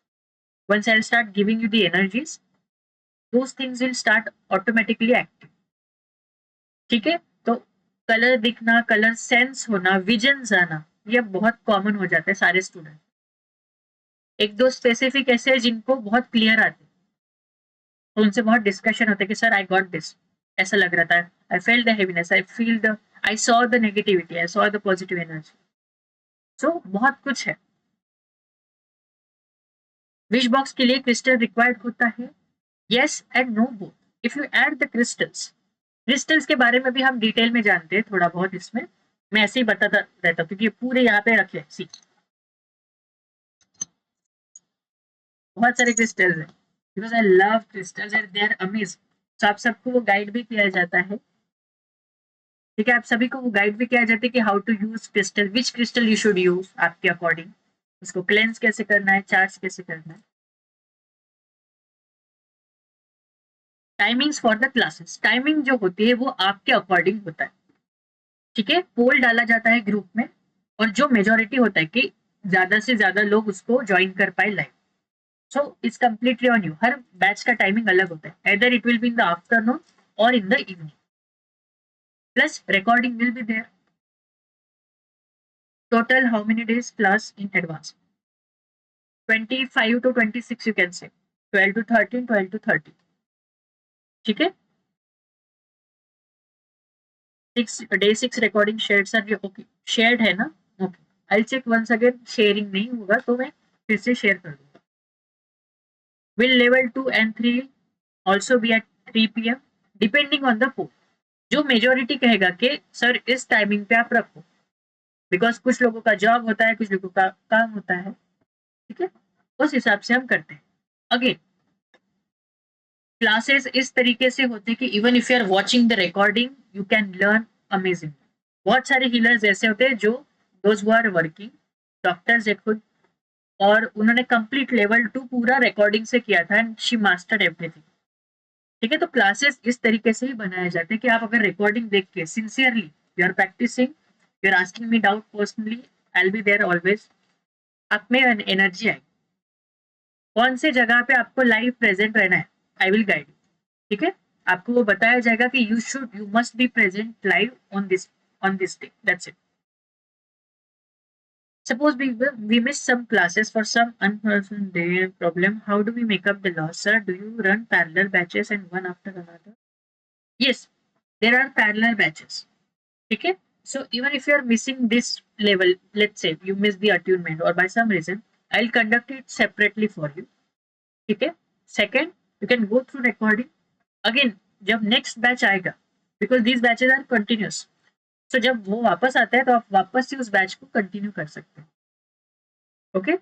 Once I start giving you the energies, those things will start automatically acting. ठीक है, तो कलर दिखना, कलर सेंस होना, विजन आना, ये बहुत कॉमन हो जाता है सारे स्टूडेंट. एक दो स्पेसिफिक ऐसे हैं जिनको बहुत क्लियर आते हैं, तो उनसे बहुत डिस्कशन होता है कि सर आई गॉट दिस, ऐसा लग रहा था, I fell the heaviness, I saw the negativity, I saw the positive energy. So बहुत कुछ है. विश बॉक्स के लिए क्रिस्टल रिक्वायर्ड होता है, yes and no both. If you add the crystals के बारे में भी हम डिटेल में जानते हैं थोड़ा बहुत, इसमें मैं ऐसे ही बताता रहता हूँ क्योंकि पूरे यहाँ पे रखे सी बहुत सारे क्रिस्टल्स हैं, because I love crystals and they are amazing. तो आप सबको वो गाइड भी किया जाता है. ठीक है, आप सभी को वो गाइड भी किया जाता है कि how to use crystal, which crystal you should use आपके अकॉर्डिंग, उसको क्लेंस कैसे करना है, चार्ज कैसे करना है. Timings for the classes, timing जो होती है वो आपके अकॉर्डिंग होता है. ठीक है, पोल डाला जाता है ग्रुप में, और जो मेजोरिटी होता है कि ज्यादा से ज्यादा लोग उसको ज्वाइन कर पाए live. So it's completely on you. Her batch का टाइमिंग अलग होता है, either it will be in the afternoon or in the evening. Plus recording will be there. Total how many days class in advance? 25 to 26 you can say. 12 to 13, 12 to 30. ठीक है, 6 recording shared sir, ये okay shared है ना? Okay, I check once again, sharing नहीं होगा तो मैं फिर से शेयर कर दूंगा. Will level 2 and 3 also be at 3 p.m. depending on the poll. जो मेजोरिटी कहेगा कि सर इस टाइमिंग पे आप रखो, बिकॉज कुछ लोगों का जॉब होता है, कुछ लोगों का काम होता है. ठीक है, उस हिसाब से हम करते हैं. अगेन क्लासेस इस तरीके से होते हैं कि even if you are watching the recording you can learn amazing. बहुत सारे हीलर्स ऐसे होते हैं जो those who are working, doctors है खुद, और उन्होंने कंप्लीट लेवल 2 पूरा रिकॉर्डिंग से किया था एंड शी मास्टर्ड एवरीथिंग. ठीक है, तो क्लासेस इस तरीके से ही बनाए जाते हैं कि आप अगर रिकॉर्डिंग देख के sincerely you are practising, you are asking me doubt personally, I will be there always. आप में एनर्जी आएगी. कौन से जगह पे आपको लाइव प्रेजेंट रहना है, आई विल गाइड यू. ठीक है, आपको वो बताया जाएगा कि you must be present live on this day, that's it. Suppose we miss some classes for some unforeseen day problem. How do we make up the loss, sir? Do you run parallel batches and one after another? Yes, there are parallel batches. Okay, so even if you are missing this level, let's say you miss the attunement or by some reason, I'll conduct it separately for you. Okay, second, you can go through recording again जब next batch आएगा, because these batches are continuous. So जब वो वापस आता है तो आप वापस से उस बैच को कंटिन्यू कर सकते हैं. Okay,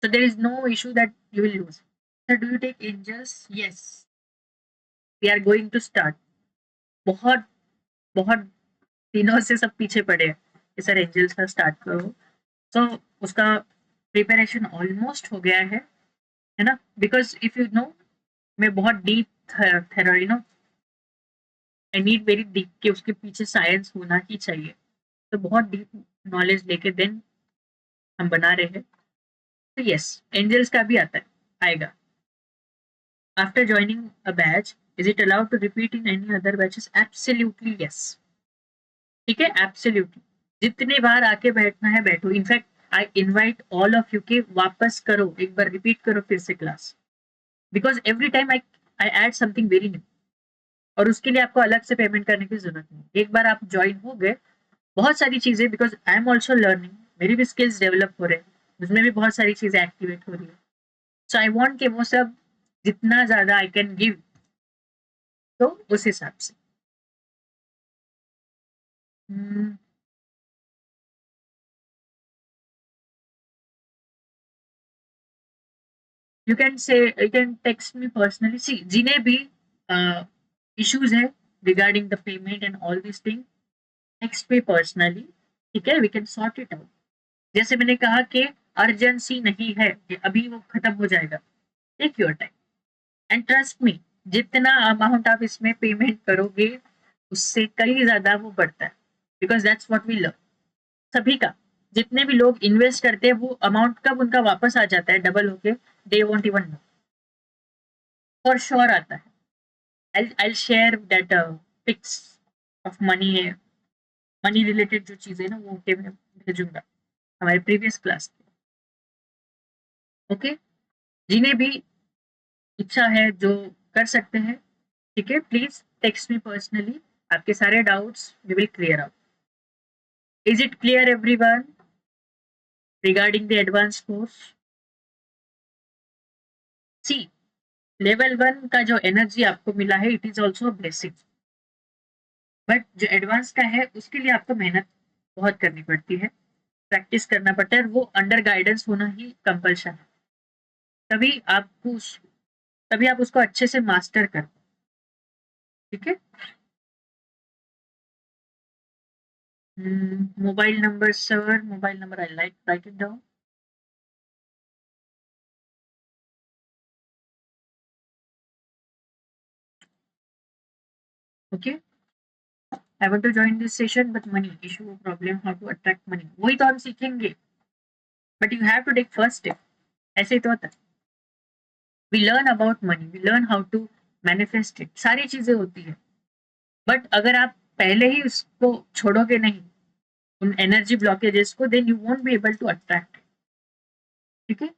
so there is no issue that you will lose. So do you take angels? Yes, we are going to start. बहुत बहुत दिनों से सब पीछे पड़े हैं कि सर एंजल्स का स्टार्ट करो. तो उसका प्रिपरेशन ऑलमोस्ट हो गया है ना? बिकॉज इफ यू नो, मैं बहुत deep you know, I need very deep कि उसके पीछे साइंस होना ही चाहिए. तो बहुत डीप नॉलेज लेके देन हम बना रहे हैं. तो यस, एंजल्स का भी आता है, आएगा. After joining a batch, is it allowed to repeat in any other batches? Absolutely yes. ठीक है, एब्सोल्युटली. जितने बार आके बैठना है बैठो. In fact I invite all of you के वापस करो, एक बार रिपीट करो फिर से class, because every time I add something very new, और उसके लिए आपको अलग से पेमेंट करने की जरूरत नहीं. एक बार आप ज्वाइन हो गए, बहुत सारी चीजें, because I am also learning, मेरी भी स्किल्स डेवलप हो रहे हैं, उसमें भी बहुत सारी चीजें एक्टिवेट हो रही है. सो आई वॉन्ट कि वो सब जितना ज्यादा आई कैन गिव, तो उस हिसाब से. You can text me personally. See, जिन्हें भी issues है regarding the payment and all these things, text me personally. ठीक है, we can sort it out. जैसे मैंने कहा कि अर्जेंसी नहीं है कि अभी वो खत्म हो जाएगा. Take your time and trust me, जितना अमाउंट आप इसमें पेमेंट करोगे उससे कई ज्यादा वो बढ़ता है, because that's what we learn. सभी का, जितने भी लोग इन्वेस्ट करते हैं वो अमाउंट कब उनका वापस आ जाता है डबल होके, they won't even know. For sure आता है। I'll share that pics of money related जो चीजें ना वो मैं भेजूंगा हमारे प्रीवियस क्लास में। ओके, जिन्हें भी इच्छा है जो कर सकते हैं, ठीक है, प्लीज टेक्स्ट मी पर्सनली, आपके सारे doubts we will clear out. Is it clear everyone regarding the advance course? See, level 1 का जो एनर्जी आपको मिला है it is also basic, but जो एडवांस का है उसके लिए आपको मेहनत बहुत करनी पड़ती है, प्रैक्टिस करना पड़ता है, वो अंडर गाइडेंस होना ही कंपल्शन है, तभी आपको तभी आप उसको अच्छे से मास्टर कर, ठीक है। Mobile number sir, mobile number I like right it down. Okay, I want to join this session, but money issue problem, how to attract money, वही तो हम सीखेंगे, but you have to take first step। ऐसे ही तो होता है, we learn about money, we learn how to manifest it, सारी चीजें होती है, बट अगर आप पहले ही उसको छोड़ोगे नहीं, उन एनर्जी ब्लॉकेजेस को, then you won't be able to attract, ठीक है।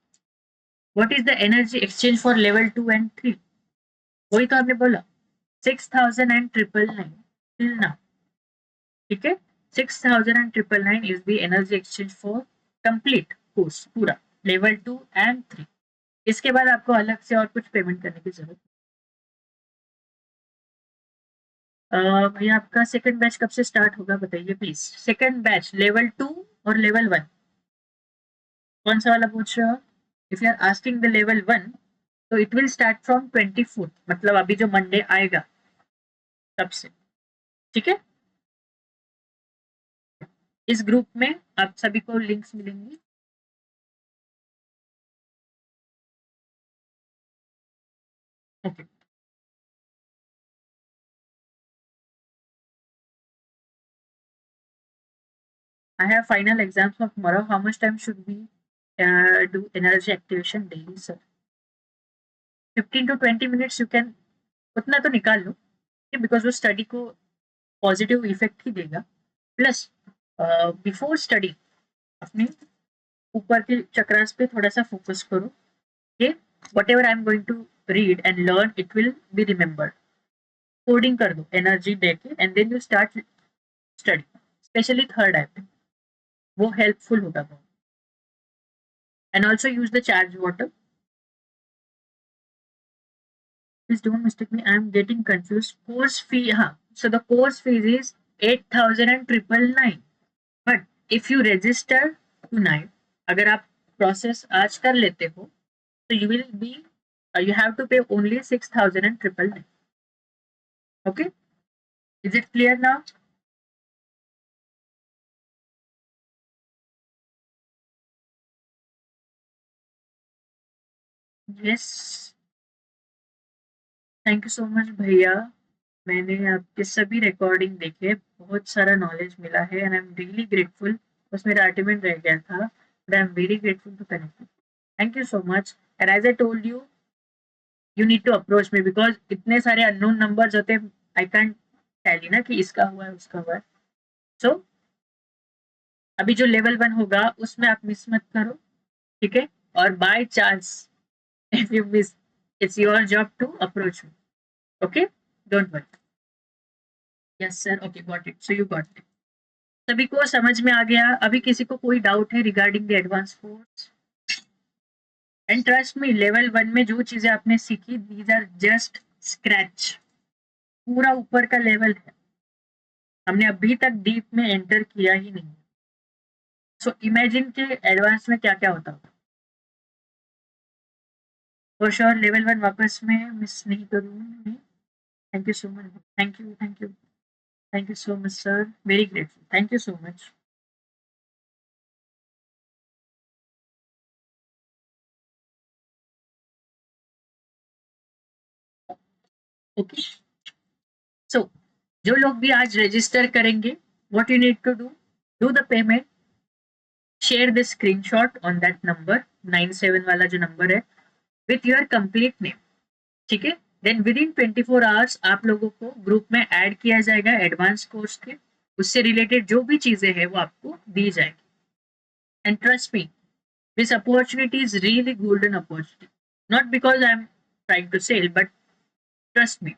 what is the energy exchange for level 2 and 3? वही तो आपने बोला 6000 and 999 till now, ठीक है। 6000 and 999 is the energy exchange for complete course, पूरा लेवल 2 and 3। इसके बाद आपको अलग से और कुछ पेमेंट करने की जरूरत भैया। आपका सेकंड बैच कब से स्टार्ट होगा बताइए प्लीज। सेकंड बैच लेवल 2 और लेवल 1 कौन सा वाला पूछ रहे हो? If you are asking the level 1 तो इट विल स्टार्ट फ्रॉम 24, मतलब अभी जो मंडे आएगा तब से, ठीक है। इस ग्रुप में आप सभी को लिंक्स मिलेंगी। Okay, I have final exams for tomorrow. How much time should we do energy activation daily, sir? 15 to 20 minutes you can, उतना तो निकाल लो, बिकॉज वो स्टडी को पॉजिटिव इफेक्ट ही देगा। प्लस बिफोर स्टडी अपने ऊपर के चक्रास पे थोड़ा सा फोकस करो, okay. Whatever I am going to read and learn it will be remembered. Coding कर दो एनर्जी दे के and then you start study, specially third eye पे, वो हेल्पफुल होगा बहुत। And also use the charge water. Please don't mistake me. I am getting confused. Course fee, हाँ. So the course fees is 8,000 and 999. But if you register tonight, अगर आप process आज कर लेते हो, so you will be, you have to pay only 6,000 and 999. Okay? Is it clear now? Yes. Thank you so much भैया, मैंने आपके सभी रिकॉर्डिंग देखे, बहुत सारा नॉलेज मिला है and I am really grateful. बस मेरा आर्टिमेंट रह गया था, but I am very grateful to connect. Thank you so much and as I told you, you need to approach me because इतने सारे अननोन नंबर्स होते हैं, आई कैंट टेल यू ना कि इसका हुआ है उसका हुआ है। सो अभी जो लेवल 1 होगा उसमें आप मिस मत करो, ठीक है। और by chance if you miss, it's your job to approach me, okay, don't worry. Yes sir, okay, got it, so you got it. सभी को समझ में आ गया? अभी किसी को कोई डाउट है regarding the advance course? And trust me, level 1 में जो चीजें आपने सीखी दीज आर जस्ट स्क्रैच, पूरा ऊपर का लेवल है, हमने अभी तक डीप में एंटर किया ही नहीं। सो इमेजिन के एडवांस में क्या क्या होता होगा। फॉर श्योर लेवल 1 वापस में मिस नहीं करूंगी। Thank you so much, thank you, thank you, thank you so much sir, very grateful, thank you so much. Okay, so जो लोग भी आज रजिस्टर करेंगे, what you need to do the payment, share the screenshot on that number 97 वाला जो number है, with your complete name, ठीक है। देन विद इन 24 आवर्स आप लोगों को ग्रुप में ऐड किया जाएगा एडवांस कोर्स के, उससे रिलेटेड जो भी चीजें हैं वो आपको दी जाएगी। And trust me, this opportunity is really golden opportunity, not because I am trying to sell, but trust me,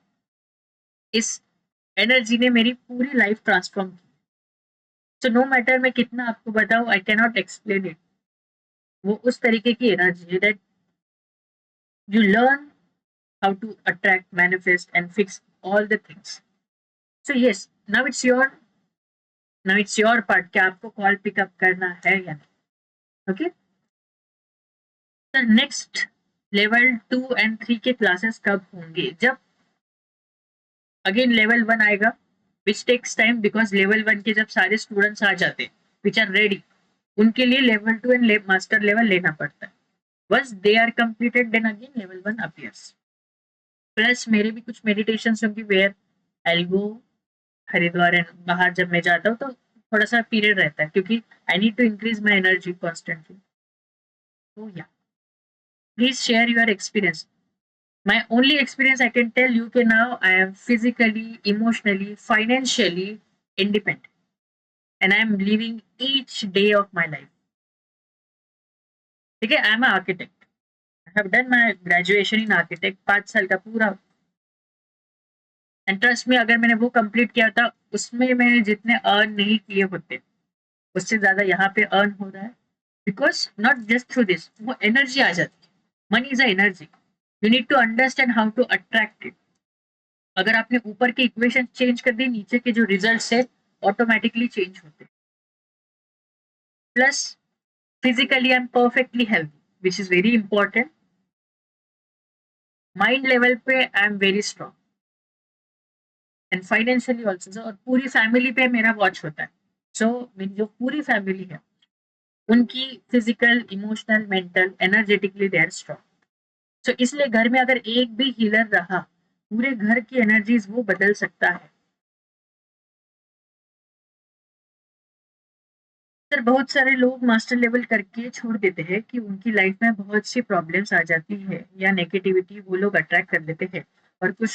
इस एनर्जी ने मेरी पूरी लाइफ ट्रांसफॉर्म की। सो नो मैटर मैं कितना आपको बताऊं, I can not explain it. वो उस तरीके की एनर्जी है that you learn how to attract, manifest, and fix all the things. So yes, now it's your part कि आपको कॉल पिकअप करना है या नहीं। ओके, तो नेक्स्ट लेवल 2 एंड 3 के क्लासेस कब होंगे? जब अगेन लेवल 1 आएगा, which takes time, because level 1 के जब सारे स्टूडेंट्स आ जाते हैं विच आर रेडी, उनके लिए लेवल 2 एंड मास्टर लेवल लेना पड़ता है। बस they are completed then again level 1 appears. Plus मेरे भी कुछ मेडिटेशन होंगी where I go Haridwar and बाहर जब मैं जाता हूँ तो थोड़ा सा पीरियड रहता है क्योंकि I need to increase my energy constantly. तो या please share your experience. My only experience I can tell you कि now I am physically, emotionally, financially independent and I am living each day of my life. ठीक है, I am an architect. I have done my graduation in architect, 5 साल का पूरा। And trust में अगर मैंने वो कंप्लीट किया था उसमें मैंने जितने अर्न नहीं किए होते उससे ज्यादा यहाँ पे अर्न हो रहा है, because not just through this, वो एनर्जी आ जाती है। Money is a energy, you need to understand how to attract it. अगर आपने ऊपर के इक्वेशन चेंज कर दी, नीचे के जो रिजल्ट है ऑटोमेटिकली चेंज होते। Plus physically I am perfectly healthy which is very important. Mind level पे I am very strong and financially also. और पूरी फैमिली पे मेरा वॉच होता है। सो मेरी जो पूरी फैमिली है उनकी physical, emotional, mental, energetically they are strong. So इसलिए घर में अगर एक भी हीलर रहा, पूरे घर की एनर्जीज वो बदल सकता है। सर बहुत सारे लोग मास्टर लेवल करके छोड़ देते हैं कि उनकी लाइफ में बहुत सी प्रॉब्लम्स आ जाती है या नेगेटिविटी वो लोग अट्रैक्ट कर लेते हैं। और कुछ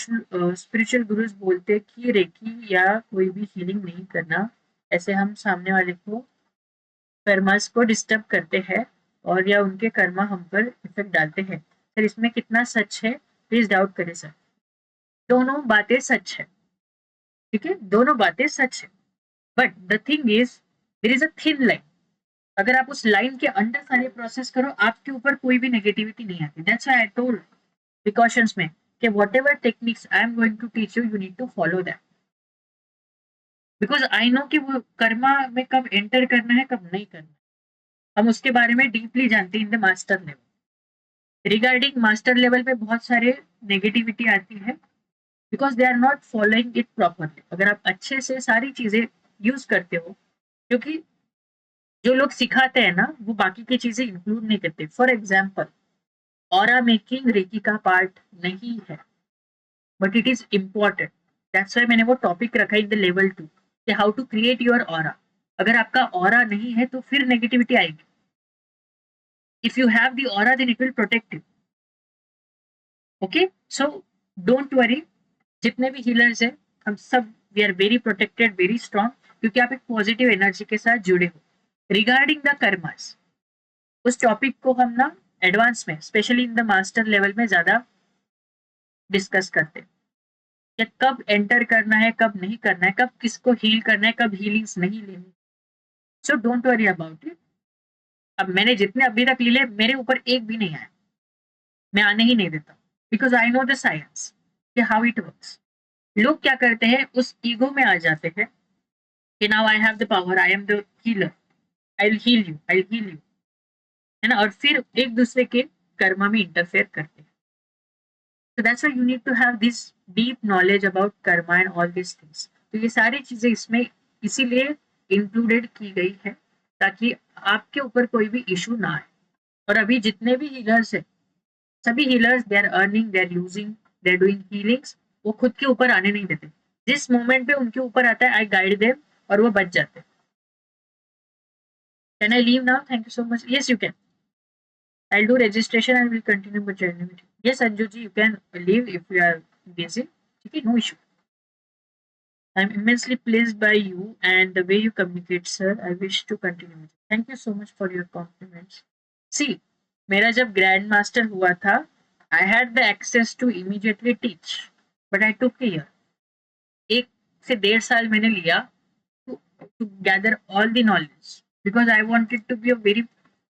स्पिरिचुअल गुरुज बोलते हैं कि रेकी या कोई भी हीलिंग नहीं करना, ऐसे हम सामने वाले को कर्मास को डिस्टर्ब करते हैं और या उनके कर्मा हम पर इफेक्ट डालते हैं। सर इसमें कितना सच है प्लीज डाउट करें सर। दोनों बातें सच है, ठीक है, दोनों बातें सच है, but the thing is there is a thin line. अगर आप उस लाइन के अंदर सारे प्रोसेस करो आपके ऊपर कोई भी नेगेटिविटी नहीं आती। That's why I told precautions में कि whatever techniques I am going to teach you, you need to follow that, because I know कि वो कर्मा में कब एंटर करना है कब नहीं करना है। हम उसके बारे में डीपली जानते हैं in the master level. Regarding master level पे बहुत सारे नेगेटिविटी आती है because they are not following it properly. अगर आप अच्छे से सारी चीजें यूज करते हो, क्योंकि जो लोग सिखाते हैं ना वो बाकी की चीजें इंक्लूड नहीं करते। For example aura making reiki का पार्ट नहीं है, but it is important. That's why मैंने वो टॉपिक रखा इन द लेवल 2 कि how to create your aura. अगर आपका ऑरा नहीं है तो फिर नेगेटिविटी आएगी। If you have the aura then it will protect you. Okay, so don't worry, जितने भी हीलर्स हैं हम सब we are very protected, very strong, क्योंकि आप एक पॉजिटिव एनर्जी के साथ जुड़े हो। रिगार्डिंग द कर्मास, उस टॉपिक को हम ना एडवांस में specially in the master level में ज्यादा डिस्कस करते हैं कि कब एंटर करना है कब नहीं करना है, कब किसको हील करना है, कब हीलिंग्स नहीं लेनी। सो डोंट वरी अबाउट इट। अब मैंने जितने अभी तक लिए मेरे ऊपर एक भी नहीं आया, मैं आने ही नहीं देता, because I know the science कि हाउ इट वर्क्स। लोग क्या करते हैं उस ईगो में आ जाते हैं कि now I have the power, I am the healer, I will heal you, I will heal you, है ना, और फिर एक दूसरे के कर्मा में इंटरफेयर करते हैं। So that's why you need to have this deep knowledge about karma and all these things. तो ये सारी चीजें इसमें इसीलिए इंक्लूडेड की गई है ताकि आपके ऊपर कोई भी इशू ना आए। और अभी जितने भी हीलर्स हैं, सभी healers they are earning, they are using, they are doing healings, वो खुद के ऊपर आने नहीं देते। जिस मोमेंट पे उनके ऊपर आता है आई गाइड देम और वो बच जाते हैं। Can I leave now? Thank you so much. Yes you can. I will do registration and will continue with journey. Yes, Anju ji, you can leave if you are busy. Okay, no issue. I'm immensely pleased by you and the way you communicate, sir. I wish to continue with it. Thank you so much for your compliments. See, मेरा जब grand master हुआ था, I had the access to immediately teach, but I took a year. 1 से 1.5 साल मैंने लिया to gather all the knowledge because I wanted to be a very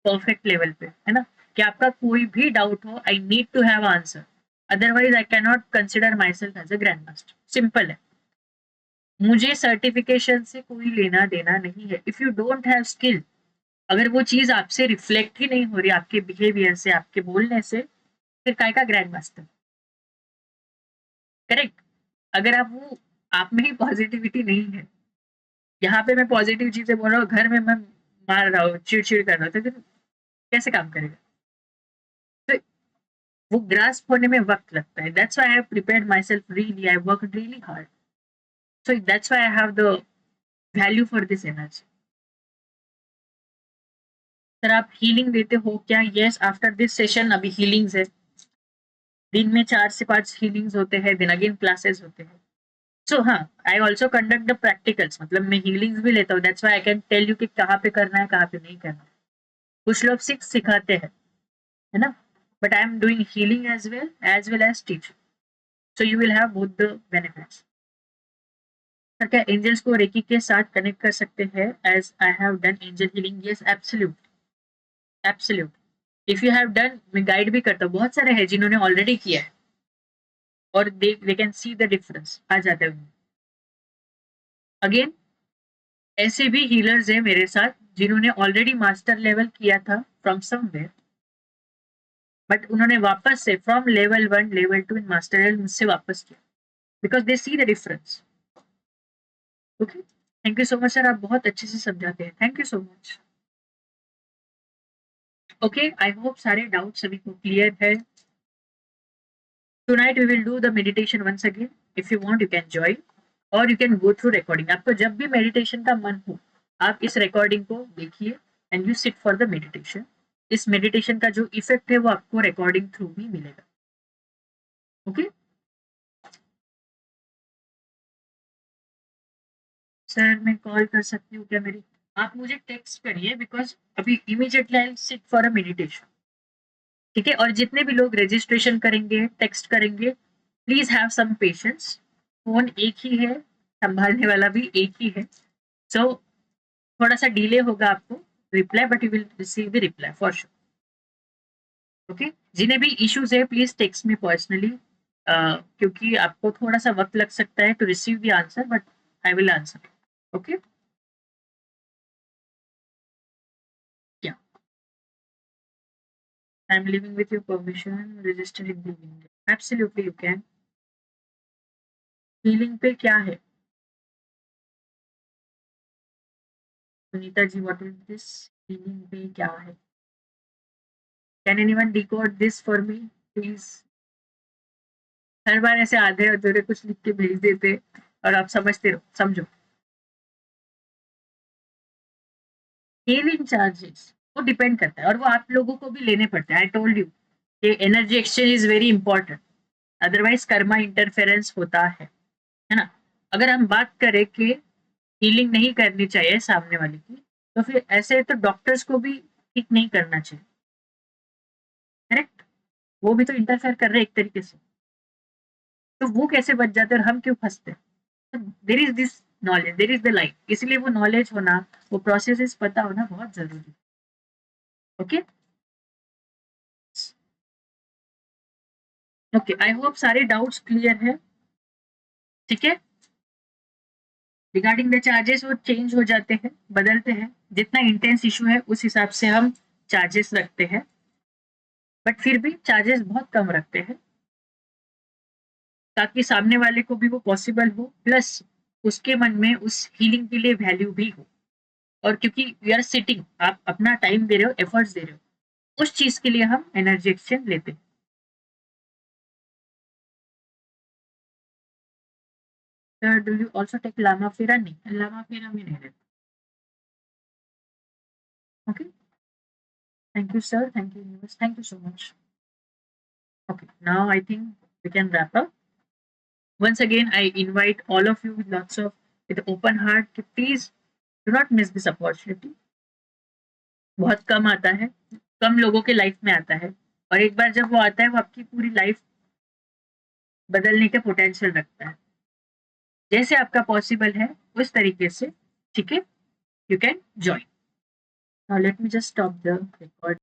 perfect level पे, है ना? कि आपका कोई भी डाउट हो, I need to have answer. Otherwise, I cannot consider myself as a grandmaster. Simple है. मुझे सर्टिफिकेशन से कोई लेना देना नहीं है. If you don't have skill, अगर वो चीज आपसे रिफ्लेक्ट ही नहीं हो रही आपके बिहेवियर से, आपके बोलने से, फिर काय का ग्रैंड मास्टर. करेक्ट. अगर आप वो आप में ही पॉजिटिविटी नहीं है, यहाँ पे मैं पॉजिटिव चीजें बोल रहा हूँ, घर में मैं मार रहा हूँ, चिड़चिड़ कर रहा हूँ, तो फिर कैसे काम करेगा? तो वो ग्रास्प होने में वक्त लगता है. That's why I have prepared my self really, I work really hard. So that's why I have the value for this energy. Sir आप हीलिंग देते हो क्या? यस, आफ्टर दिस सेशन अभी हीलिंग्स है. दिन में 4 से 5 हीलिंग्स होते हैं, दिन अगेन क्लासेस होते हैं. सो हाँ, I also conduct the practicals, मतलब मैं हीलिंग्स भी लेता हूँ. That's why I can tell you कि कहाँ पे करना है, कहाँ पे नहीं करना है. कुछ लोग सिखाते हैं, है ना? But I am doing healing as well as teaching. So you will have both the benefits. Sir क्या एंजल्स को रेकी के साथ कनेक्ट कर सकते हैं as I have done angel healing? Yes, absolute, absolute. If you have done, मैं guide भी करता हूँ. बहुत सारे हैं जिन्होंने ऑलरेडी किया है और they can see the difference, आ जाता है उन्हें. अगेन, ऐसे भी हीलर्स हैं मेरे साथ जिन्होंने ऑलरेडी मास्टर लेवल किया था फ्रॉम समवेयर, बट उन्होंने वापस से from level 1 level 2 in master level मुझसे वापस किया because they C the difference. Okay, thank you so much sir, आप बहुत अच्छे से समझाते हैं. Thank you so much. Okay, I hope सारे डाउट सभी को क्लियर है. Tonight we will do the meditation once again. If you want, you can join or you can go through recording. आपको जब भी meditation का मन हो, आप इस recording को देखिए and you sit for the meditation. इस meditation का जो इफेक्ट है वो आपको recording थ्रू भी मिलेगा. ओके सर, मैं कॉल कर सकती हूँ क्या मेरी? आप मुझे टेक्स्ट करिए बिकॉज अभी immediately I sit for a meditation. ठीक है, और जितने भी लोग रजिस्ट्रेशन करेंगे, टेक्स्ट करेंगे, please have some patience. Phone एक ही है, संभालने वाला भी एक ही है. सो थोड़ा सा डिले होगा आपको reply, but you will receive the reply for sure. Okay, जिन्हें भी इश्यूज है प्लीज टेक्स्ट मी पर्सनली, क्योंकि आपको थोड़ा सा वक्त लग सकता है to receive the answer, but I will answer. Okay, या I am living with your permission, register in the absolutely you can. Healing पे क्या है Sunita ji? What is this? Healing पे क्या है? Can anyone decode this for me please? हर बार ऐसे आधे अधूरे कुछ लिख के भेज देते और आप समझते रहो, समझो. हीलिंग चार्जेस वो डिपेंड करता है और वो आप लोगों को भी लेने पड़ते हैं. आई टोल्ड यू कि energy exchange is very important, otherwise Karma interference होता है ना? अगर हम बात करें कि हीलिंग नहीं करनी चाहिए सामने वाले की, तो फिर ऐसे तो डॉक्टर्स को भी ठीक नहीं करना चाहिए. करेक्ट, वो भी तो इंटरफेयर कर रहे हैं एक तरीके से. तो वो कैसे बच जाते हैं और हम क्यों फंसते हैं? There is this knowledge, there is the life. इसलिए वो नॉलेज होना, वो प्रोसेस पता होना बहुत जरूरी है. ओके ओके, आई होप सारे डाउट्स क्लियर है. ठीक है, रिगार्डिंग द चार्जेस वो चेंज हो जाते हैं, बदलते हैं. जितना इंटेंस इशू है उस हिसाब से हम चार्जेस रखते हैं, बट फिर भी चार्जेस बहुत कम रखते हैं ताकि सामने वाले को भी वो पॉसिबल हो, प्लस उसके मन में उस हीलिंग के लिए वैल्यू भी हो. और क्योंकि वी आर सिटिंग, आप अपना टाइम दे रहे हो, एफर्ट्स दे रहे हो, उस चीज के लिए हम एनर्जी एक्सचेंज लेते हैं. Do you also take Lama Fera? नहीं, लामा फेरा में नहीं लेते. Okay, thank you sir, thank you universe, thank you so much. Okay, now I think we can wrap up. Once again, I invite all of you with lots of with open heart कि please do not miss this opportunity. बहुत कम आता है, कम लोगों के life में आता है, और एक बार जब वो आता है वो आपकी पूरी लाइफ बदलने के पोटेंशियल रखता है. जैसे आपका पॉसिबल है उस तरीके से, ठीक है, you can join. Now let me just stop the record.